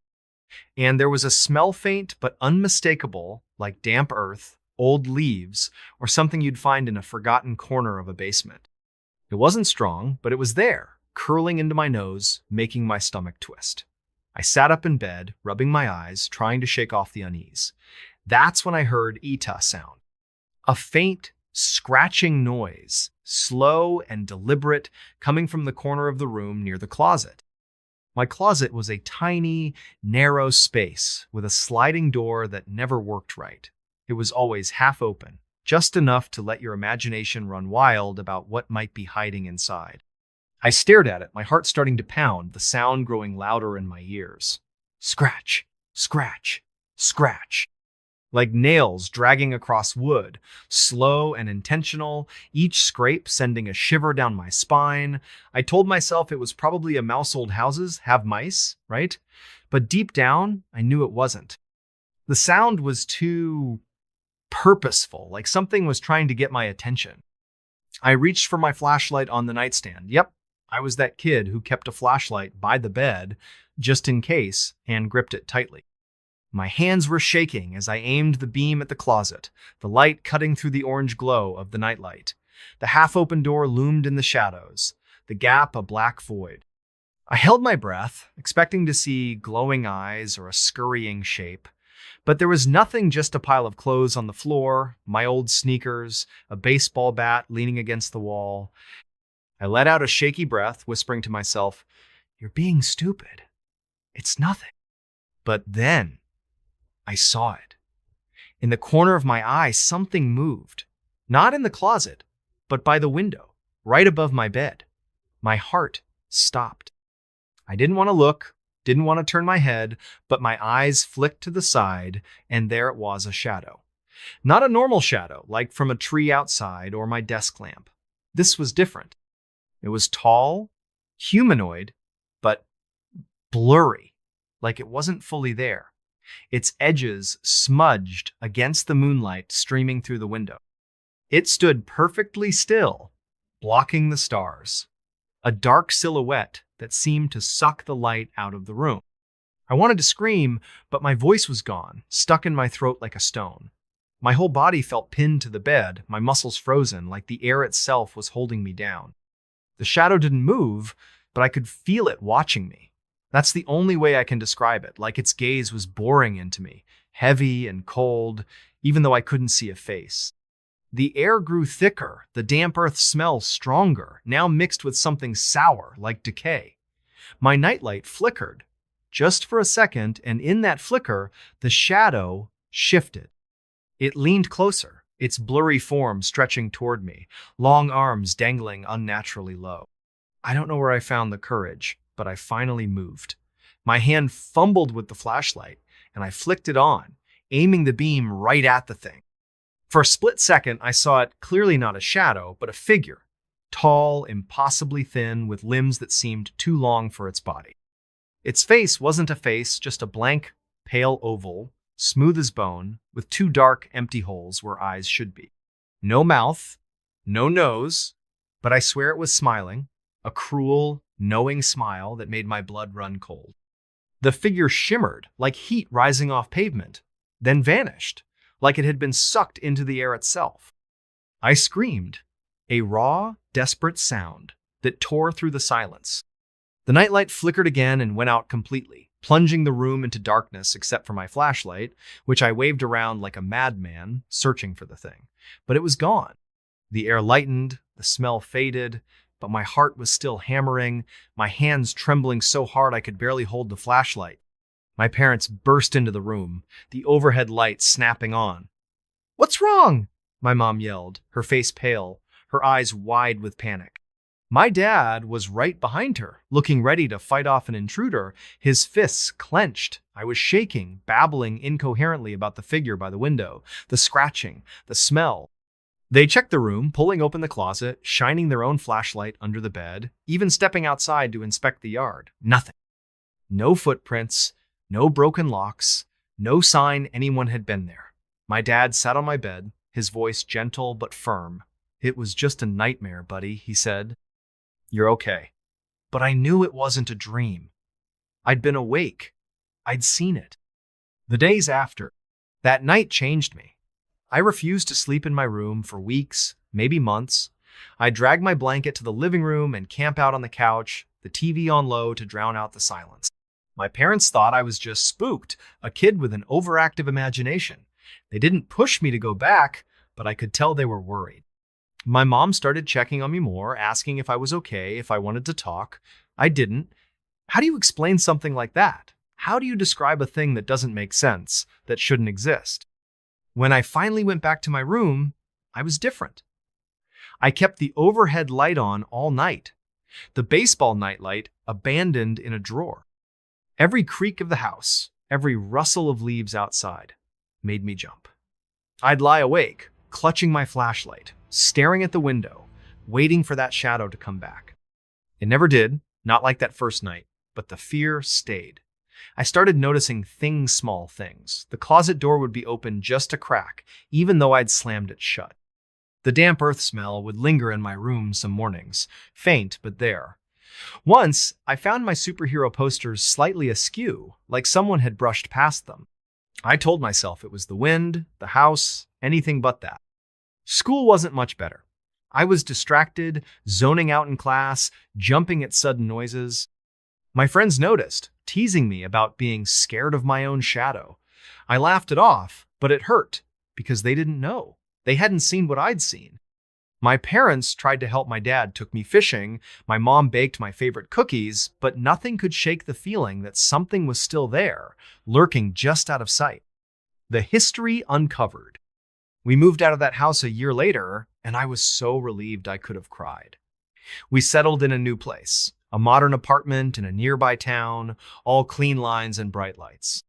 And there was a smell faint but unmistakable, like damp earth, old leaves, or something you'd find in a forgotten corner of a basement. It wasn't strong, but it was there, curling into my nose, making my stomach twist. I sat up in bed, rubbing my eyes, trying to shake off the unease. That's when I heard Ita sound. A faint, scratching noise, slow and deliberate, coming from the corner of the room near the closet. My closet was a tiny, narrow space with a sliding door that never worked right. It was always half open, just enough to let your imagination run wild about what might be hiding inside. I stared at it, my heart starting to pound, the sound growing louder in my ears. Scratch, scratch, scratch. Like nails dragging across wood, slow and intentional, each scrape sending a shiver down my spine. I told myself it was probably a mouse. Old houses have mice, right? But deep down, I knew it wasn't. The sound was too purposeful, like something was trying to get my attention. I reached for my flashlight on the nightstand. Yep, I was that kid who kept a flashlight by the bed just in case and gripped it tightly. My hands were shaking as I aimed the beam at the closet, the light cutting through the orange glow of the nightlight. The half-open door loomed in the shadows, the gap a black void. I held my breath, expecting to see glowing eyes or a scurrying shape. But there was nothing, just a pile of clothes on the floor, my old sneakers, a baseball bat leaning against the wall. I let out a shaky breath, whispering to myself, "You're being stupid. It's nothing." But then I saw it. In the corner of my eye, something moved. Not in the closet, but by the window, right above my bed. My heart stopped. I didn't want to look, didn't want to turn my head, but my eyes flicked to the side, and there it was, a shadow. Not a normal shadow, like from a tree outside or my desk lamp. This was different. It was tall, humanoid, but blurry, like it wasn't fully there. Its edges smudged against the moonlight streaming through the window. It stood perfectly still, blocking the stars. A dark silhouette that seemed to suck the light out of the room. I wanted to scream, but my voice was gone, stuck in my throat like a stone. My whole body felt pinned to the bed, my muscles frozen, like the air itself was holding me down. The shadow didn't move, but I could feel it watching me. That's the only way I can describe it, like its gaze was boring into me, heavy and cold, even though I couldn't see a face. The air grew thicker, the damp earth smell stronger, now mixed with something sour, like decay. My nightlight flickered, just for a second, and in that flicker, the shadow shifted. It leaned closer, its blurry form stretching toward me, long arms dangling unnaturally low. I don't know where I found the courage, but I finally moved. My hand fumbled with the flashlight, and I flicked it on, aiming the beam right at the thing. For a split second, I saw it clearly not a shadow, but a figure, tall, impossibly thin, with limbs that seemed too long for its body. Its face wasn't a face, just a blank, pale oval, smooth as bone, with two dark, empty holes where eyes should be. No mouth, no nose, but I swear it was smiling, a cruel, knowing smile that made my blood run cold. The figure shimmered like heat rising off pavement, then vanished, like it had been sucked into the air itself. I screamed, a raw, desperate sound that tore through the silence. The nightlight flickered again and went out completely, plunging the room into darkness except for my flashlight, which I waved around like a madman, searching for the thing. But it was gone. The air lightened, the smell faded, but my heart was still hammering, my hands trembling so hard I could barely hold the flashlight. My parents burst into the room, the overhead light snapping on. "What's wrong?" my mom yelled, her face pale, her eyes wide with panic. My dad was right behind her, looking ready to fight off an intruder, his fists clenched. I was shaking, babbling incoherently about the figure by the window, the scratching, the smell. They checked the room, pulling open the closet, shining their own flashlight under the bed, even stepping outside to inspect the yard. Nothing. No footprints, no broken locks, no sign anyone had been there. My dad sat on my bed, his voice gentle but firm. "It was just a nightmare, buddy," he said. "You're okay." But I knew it wasn't a dream. I'd been awake. I'd seen it. The days after, that night changed me. I refused to sleep in my room for weeks, maybe months. I'd drag my blanket to the living room and camp out on the couch, the TV on low to drown out the silence. My parents thought I was just spooked, a kid with an overactive imagination. They didn't push me to go back, but I could tell they were worried. My mom started checking on me more, asking if I was okay, if I wanted to talk. I didn't. How do you explain something like that? How do you describe a thing that doesn't make sense, that shouldn't exist? When I finally went back to my room, I was different. I kept the overhead light on all night, the baseball nightlight abandoned in a drawer. Every creak of the house, every rustle of leaves outside, made me jump. I'd lie awake, clutching my flashlight, staring at the window, waiting for that shadow to come back. It never did, not like that first night, but the fear stayed. I started noticing small things. The closet door would be open just a crack, even though I'd slammed it shut. The damp earth smell would linger in my room some mornings, faint but there. Once, I found my superhero posters slightly askew, like someone had brushed past them. I told myself it was the wind, the house, anything but that. School wasn't much better. I was distracted, zoning out in class, jumping at sudden noises. My friends noticed, teasing me about being scared of my own shadow. I laughed it off, but it hurt, because they didn't know. They hadn't seen what I'd seen. My parents tried to help. My dad took me fishing, my mom baked my favorite cookies, but nothing could shake the feeling that something was still there, lurking just out of sight. The history uncovered. We moved out of that house a year later, and I was so relieved I could have cried. We settled in a new place, a modern apartment in a nearby town, all clean lines and bright lights.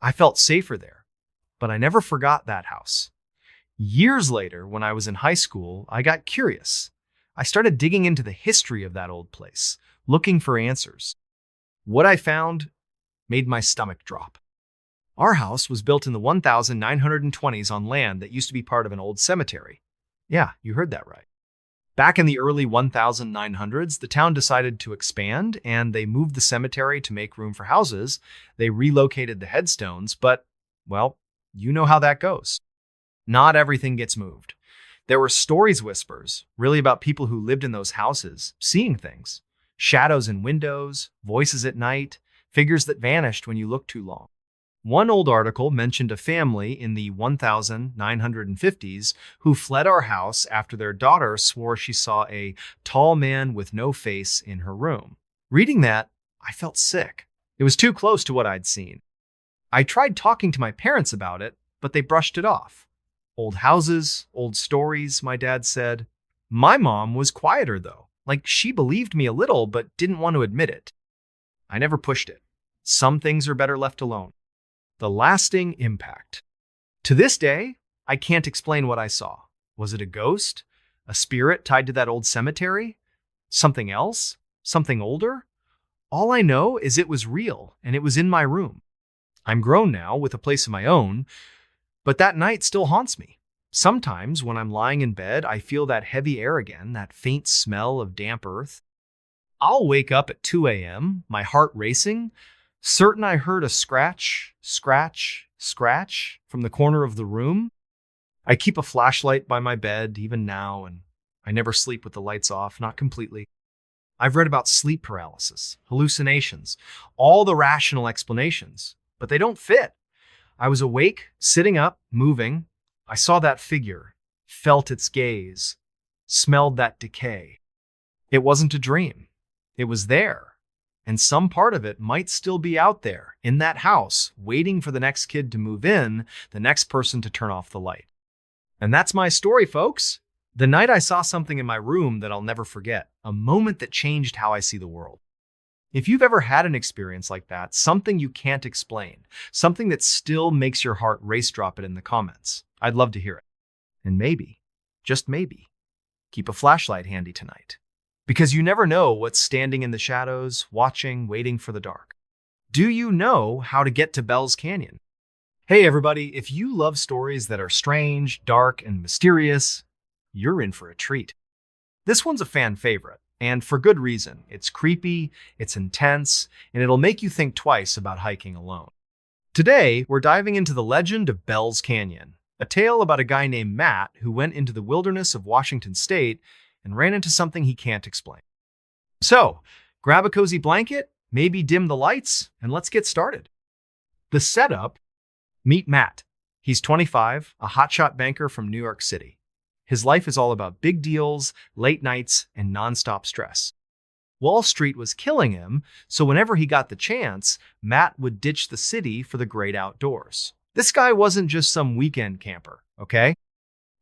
I felt safer there, but I never forgot that house. Years later, when I was in high school, I got curious. I started digging into the history of that old place, looking for answers. What I found made my stomach drop. Our house was built in the 1920s on land that used to be part of an old cemetery. Yeah, you heard that right. Back in the early 1900s, the town decided to expand, and they moved the cemetery to make room for houses. They relocated the headstones, but, well, you know how that goes. Not everything gets moved. There were stories whispers, really about people who lived in those houses, seeing things. Shadows in windows, voices at night, figures that vanished when you looked too long. One old article mentioned a family in the 1950s who fled our house after their daughter swore she saw a tall man with no face in her room. Reading that, I felt sick. It was too close to what I'd seen. I tried talking to my parents about it, but they brushed it off. Old houses, old stories, my dad said. My mom was quieter, though. Like, she believed me a little, but didn't want to admit it. I never pushed it. Some things are better left alone. The lasting impact. To this day, I can't explain what I saw. Was it a ghost? A spirit tied to that old cemetery? Something else? Something older? All I know is it was real, and it was in my room. I'm grown now, with a place of my own, but that night still haunts me. Sometimes, when I'm lying in bed, I feel that heavy air again, that faint smell of damp earth. I'll wake up at 2 a.m., my heart racing, certain I heard a scratch, scratch, scratch from the corner of the room. I keep a flashlight by my bed, even now, and I never sleep with the lights off, not completely. I've read about sleep paralysis, hallucinations, all the rational explanations, but they don't fit. I was awake, sitting up, moving. I saw that figure, felt its gaze, smelled that decay. It wasn't a dream. It was there, and some part of it might still be out there, in that house, waiting for the next kid to move in, the next person to turn off the light. And that's my story, folks. The night I saw something in my room that I'll never forget, a moment that changed how I see the world. If you've ever had an experience like that, something you can't explain, something that still makes your heart race, drop it in the comments. I'd love to hear it. And maybe, just maybe, keep a flashlight handy tonight. Because you never know what's standing in the shadows, watching, waiting for the dark. Do you know how to get to Bell's Canyon? Hey everybody, if you love stories that are strange, dark, and mysterious, you're in for a treat. This one's a fan favorite, and for good reason. It's creepy, it's intense, and it'll make you think twice about hiking alone. Today, we're diving into the legend of Bell's Canyon, a tale about a guy named Matt who went into the wilderness of Washington State and ran into something he can't explain. So, grab a cozy blanket, maybe dim the lights, and let's get started. The setup: meet Matt. He's 25, a hotshot banker from New York City. His life is all about big deals, late nights, and nonstop stress. Wall Street was killing him, so whenever he got the chance, Matt would ditch the city for the great outdoors. This guy wasn't just some weekend camper, okay?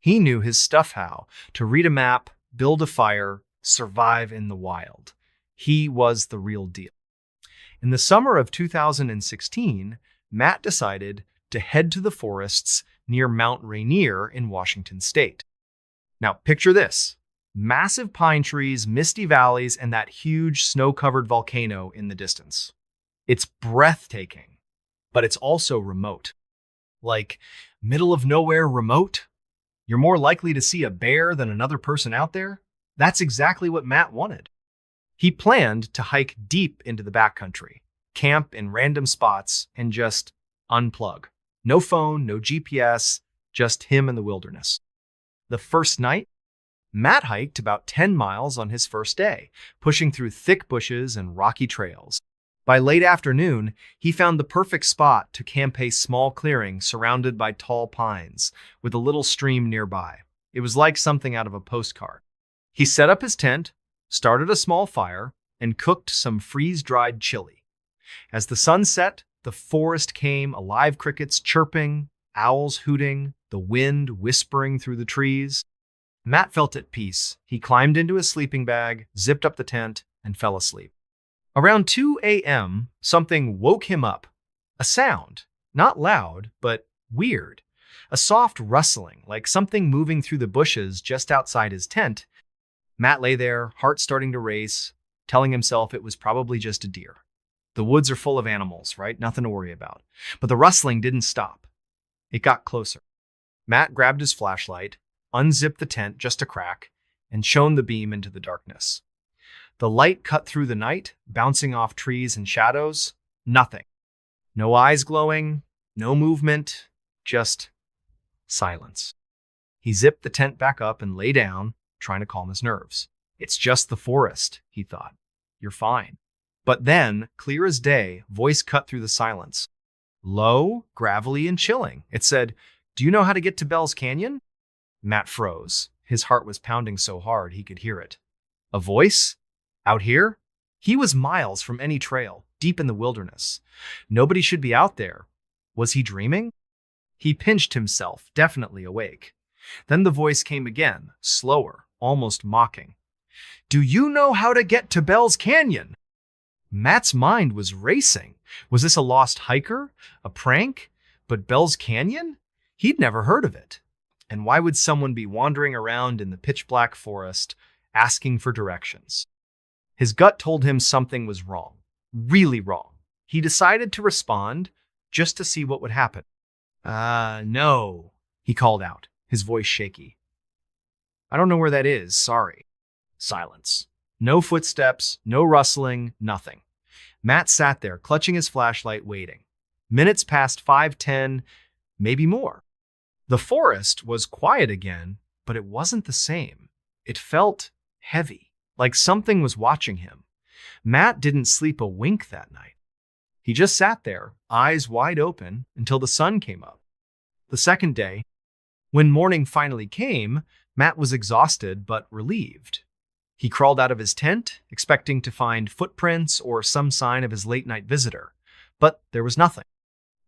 He knew his stuff how to read a map, build a fire, survive in the wild. He was the real deal. In the summer of 2016, Matt decided to head to the forests near Mount Rainier in Washington State. Now, picture this: massive pine trees, misty valleys, and that huge snow-covered volcano in the distance. It's breathtaking, but it's also remote. Like, middle of nowhere remote? You're more likely to see a bear than another person out there? That's exactly what Matt wanted. He planned to hike deep into the backcountry, camp in random spots, and just unplug. No phone, no GPS, just him and the wilderness. The first night, Matt hiked about 10 miles on his first day, pushing through thick bushes and rocky trails. By late afternoon, he found the perfect spot to camp, a small clearing surrounded by tall pines, with a little stream nearby. It was like something out of a postcard. He set up his tent, started a small fire, and cooked some freeze-dried chili. As the sun set, the forest came alive, crickets chirping, owls hooting, the wind whispering through the trees. Matt felt at peace. He climbed into his sleeping bag, zipped up the tent, and fell asleep. Around 2 a.m., something woke him up. A sound, not loud, but weird. A soft rustling, like something moving through the bushes just outside his tent. Matt lay there, heart starting to race, telling himself it was probably just a deer. The woods are full of animals, right? Nothing to worry about. But the rustling didn't stop. It got closer. Matt grabbed his flashlight, unzipped the tent just a crack, and shone the beam into the darkness. The light cut through the night, bouncing off trees and shadows. Nothing. No eyes glowing, no movement, just silence. He zipped the tent back up and lay down, trying to calm his nerves. It's just the forest, he thought. You're fine. But then, clear as day, voice cut through the silence. Low, gravelly, and chilling. It said, "Do you know how to get to Bell's Canyon?" Matt froze. His heart was pounding so hard he could hear it. A voice? Out here? He was miles from any trail, deep in the wilderness. Nobody should be out there. Was he dreaming? He pinched himself, definitely awake. Then the voice came again, slower, almost mocking. Do you know how to get to Bell's Canyon? Matt's mind was racing. Was this a lost hiker? A prank? But Bell's Canyon? He'd never heard of it. And why would someone be wandering around in the pitch-black forest, asking for directions? His gut told him something was wrong. Really wrong. He decided to respond, just to see what would happen. No, he called out, his voice shaky. I don't know where that is, sorry. Silence. No footsteps, no rustling, nothing. Matt sat there, clutching his flashlight, waiting. Minutes passed 5, 10, maybe more. The forest was quiet again, but it wasn't the same. It felt heavy, like something was watching him. Matt didn't sleep a wink that night. He just sat there, eyes wide open, until the sun came up. The second day, when morning finally came, Matt was exhausted but relieved. He crawled out of his tent, expecting to find footprints or some sign of his late-night visitor. But there was nothing.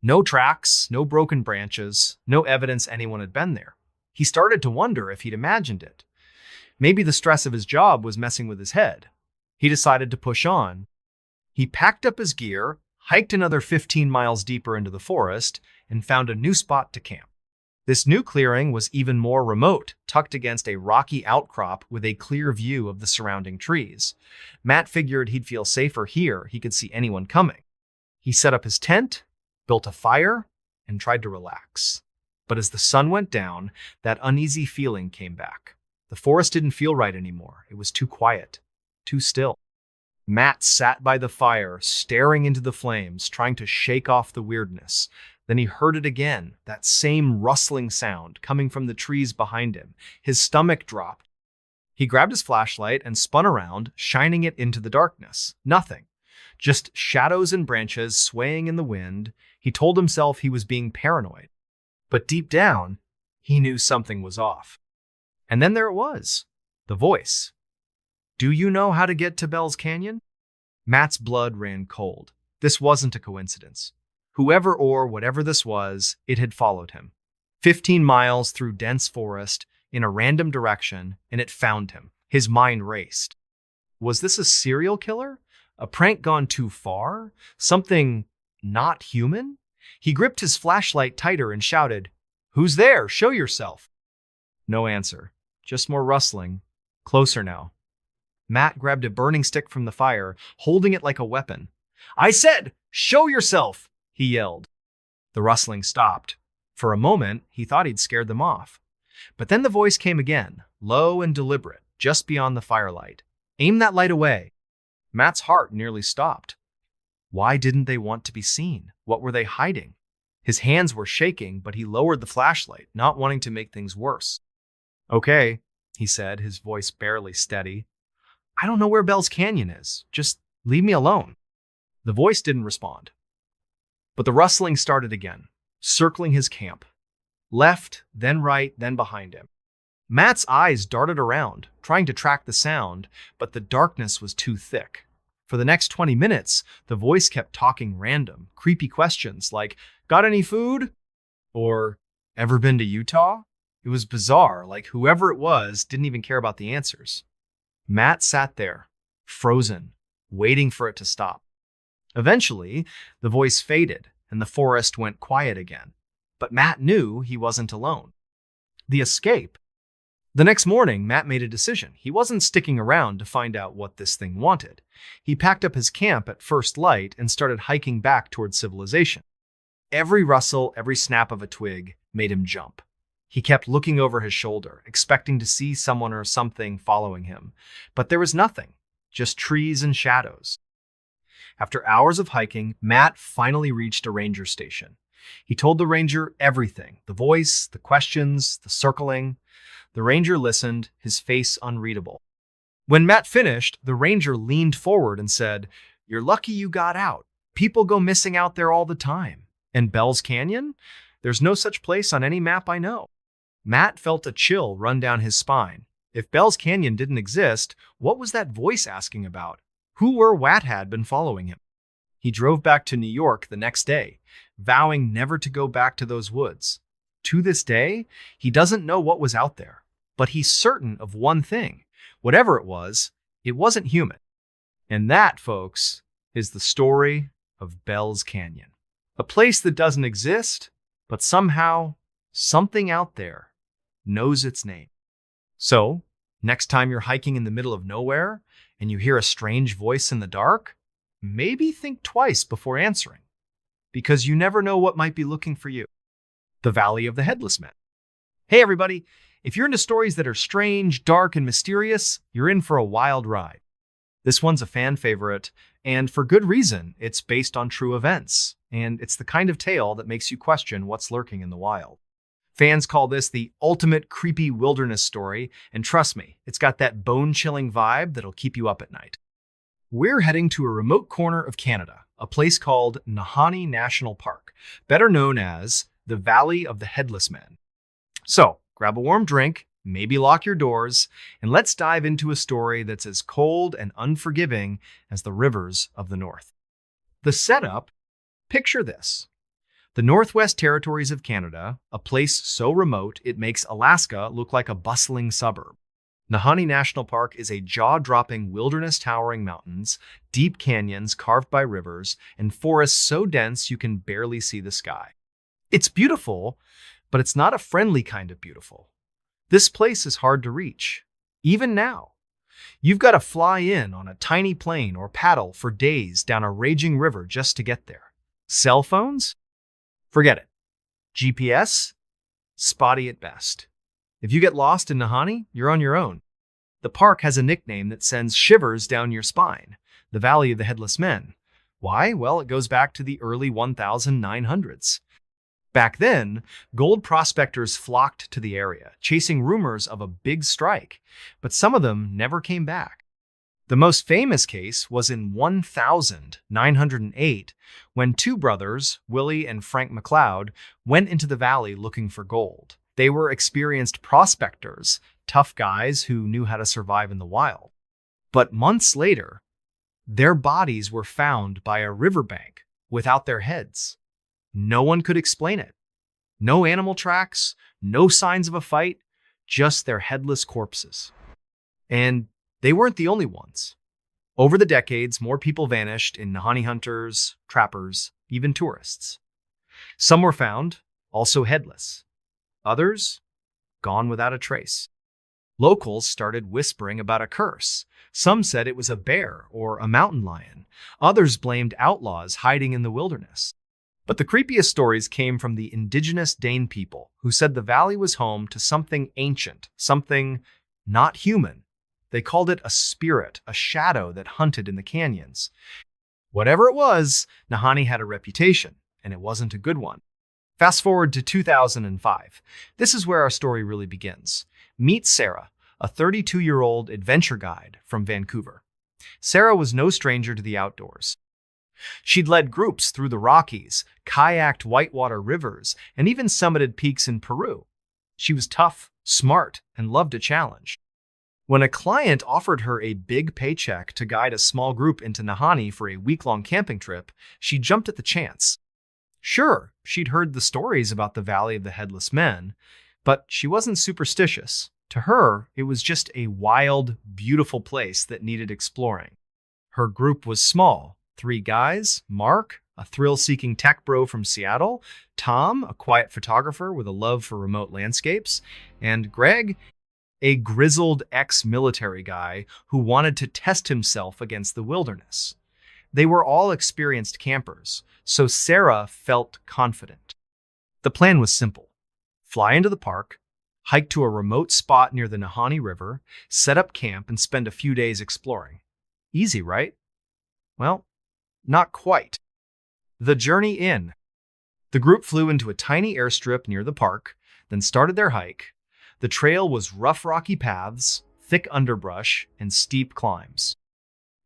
No tracks, no broken branches, no evidence anyone had been there. He started to wonder if he'd imagined it. Maybe the stress of his job was messing with his head. He decided to push on. He packed up his gear, hiked another 15 miles deeper into the forest, and found a new spot to camp. This new clearing was even more remote, tucked against a rocky outcrop with a clear view of the surrounding trees. Matt figured he'd feel safer here. He could see anyone coming. He set up his tent, built a fire, and tried to relax. But as the sun went down, that uneasy feeling came back. The forest didn't feel right anymore. It was too quiet, too still. Matt sat by the fire, staring into the flames, trying to shake off the weirdness. Then he heard it again, that same rustling sound coming from the trees behind him. His stomach dropped. He grabbed his flashlight and spun around, shining it into the darkness. Nothing. Just shadows and branches swaying in the wind. He told himself he was being paranoid. But deep down, he knew something was off. And then there it was, the voice. Do you know how to get to Bell's Canyon? Matt's blood ran cold. This wasn't a coincidence. Whoever or whatever this was, it had followed him. 15 miles through dense forest, in a random direction, and it found him. His mind raced. Was this a serial killer? A prank gone too far? Something not human? He gripped his flashlight tighter and shouted, Who's there? Show yourself. No answer. Just more rustling. Closer now. Matt grabbed a burning stick from the fire, holding it like a weapon. I said, show yourself, he yelled. The rustling stopped. For a moment, he thought he'd scared them off. But then the voice came again, low and deliberate, just beyond the firelight. Aim that light away. Matt's heart nearly stopped. Why didn't they want to be seen? What were they hiding? His hands were shaking, but he lowered the flashlight, not wanting to make things worse. Okay, he said, his voice barely steady. I don't know where Bell's Canyon is. Just leave me alone. The voice didn't respond. But the rustling started again, circling his camp. Left, then right, then behind him. Matt's eyes darted around, trying to track the sound, but the darkness was too thick. For the next 20 minutes, the voice kept talking random, creepy questions like, got any food? Or, ever been to Utah? It was bizarre, like whoever it was didn't even care about the answers. Matt sat there, frozen, waiting for it to stop. Eventually, the voice faded and the forest went quiet again. But Matt knew he wasn't alone. The escape. The next morning, Matt made a decision. He wasn't sticking around to find out what this thing wanted. He packed up his camp at first light and started hiking back towards civilization. Every rustle, every snap of a twig made him jump. He kept looking over his shoulder, expecting to see someone or something following him. But there was nothing, just trees and shadows. After hours of hiking, Matt finally reached a ranger station. He told the ranger everything, the voice, the questions, the circling. The ranger listened, his face unreadable. When Matt finished, the ranger leaned forward and said, You're lucky you got out. People go missing out there all the time. And Bell's Canyon? There's no such place on any map I know. Matt felt a chill run down his spine. If Bell's Canyon didn't exist, what was that voice asking about? Who or what had been following him? He drove back to New York the next day, vowing never to go back to those woods. To this day, he doesn't know what was out there, but he's certain of one thing. Whatever it wasn't human. And that, folks, is the story of Bell's Canyon. A place that doesn't exist, but somehow, something out there knows its name. So, next time you're hiking in the middle of nowhere and you hear a strange voice in the dark, maybe think twice before answering, because you never know what might be looking for you. The Valley of the Headless Men. Hey everybody, if you're into stories that are strange, dark, and mysterious, you're in for a wild ride. This one's a fan favorite, and for good reason. It's based on true events, and it's the kind of tale that makes you question what's lurking in the wild. Fans call this the ultimate creepy wilderness story, and trust me, it's got that bone-chilling vibe that'll keep you up at night. We're heading to a remote corner of Canada, a place called Nahanni National Park, better known as the Valley of the Headless Men. So, grab a warm drink, maybe lock your doors, and let's dive into a story that's as cold and unforgiving as the rivers of the north. The setup, picture this. The Northwest Territories of Canada, a place so remote it makes Alaska look like a bustling suburb. Nahanni National Park is a jaw-dropping wilderness towering mountains, deep canyons carved by rivers, and forests so dense you can barely see the sky. It's beautiful, but it's not a friendly kind of beautiful. This place is hard to reach, even now. You've got to fly in on a tiny plane or paddle for days down a raging river just to get there. Cell phones? Forget it. GPS? Spotty at best. If you get lost in Nahanni, you're on your own. The park has a nickname that sends shivers down your spine, the Valley of the Headless Men. Why? Well, it goes back to the early 1900s. Back then, gold prospectors flocked to the area, chasing rumors of a big strike, but some of them never came back. The most famous case was in 1908, when two brothers, Willie and Frank McLeod, went into the valley looking for gold. They were experienced prospectors, tough guys who knew how to survive in the wild. But months later, their bodies were found by a riverbank without their heads. No one could explain it. No animal tracks, no signs of a fight, just their headless corpses. And they weren't the only ones. Over the decades, more people vanished in Nahanni hunters, trappers, even tourists. Some were found, also headless. Others, gone without a trace. Locals started whispering about a curse. Some said it was a bear or a mountain lion. Others blamed outlaws hiding in the wilderness. But the creepiest stories came from the indigenous Dane people, who said the valley was home to something ancient, something not human. They called it a spirit, a shadow that hunted in the canyons. Whatever it was, Nahanni had a reputation, and it wasn't a good one. Fast forward to 2005. This is where our story really begins. Meet Sarah, a 32-year-old adventure guide from Vancouver. Sarah was no stranger to the outdoors. She'd led groups through the Rockies, kayaked whitewater rivers, and even summited peaks in Peru. She was tough, smart, and loved a challenge. When a client offered her a big paycheck to guide a small group into Nahanni for a week-long camping trip, she jumped at the chance. Sure, she'd heard the stories about the Valley of the Headless Men, but she wasn't superstitious. To her, it was just a wild, beautiful place that needed exploring. Her group was small. 3 guys, Mark, a thrill-seeking tech bro from Seattle, Tom, a quiet photographer with a love for remote landscapes, and Greg, a grizzled ex-military guy who wanted to test himself against the wilderness. They were all experienced campers, so Sarah felt confident. The plan was simple. Fly into the park, hike to a remote spot near the Nahanni River, set up camp, and spend a few days exploring. Easy, right? Well, not quite. The journey in. The group flew into a tiny airstrip near the park, then started their hike. The trail was rough rocky paths, thick underbrush, and steep climbs.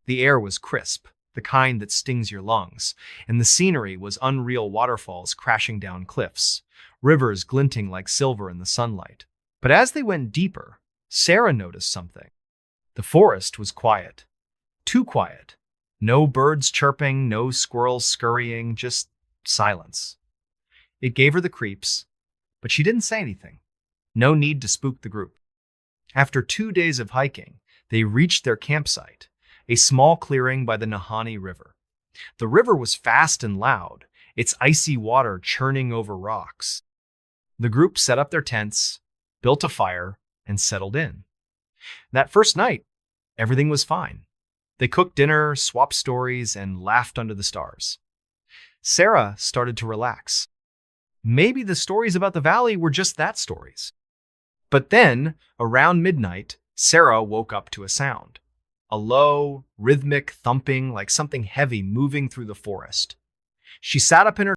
The air was crisp, the kind that stings your lungs, and the scenery was unreal waterfalls crashing down cliffs, rivers glinting like silver in the sunlight. But as they went deeper, Sarah noticed something. The forest was quiet. Too quiet. No birds chirping, no squirrels scurrying, just silence. It gave her the creeps. but she didn't say anything. No need to spook the group. After 2 days of hiking, they reached their campsite, a small clearing by the Nahanni River. The river was fast and loud, its icy water churning over rocks. The group set up their tents, built a fire, and settled in. That first night, everything was fine. They cooked dinner, swapped stories, and laughed under the stars. Sarah started to relax. Maybe the stories about the valley were just that stories. But then, around midnight, Sarah woke up to a sound. A low, rhythmic thumping like something heavy moving through the forest. She sat up in her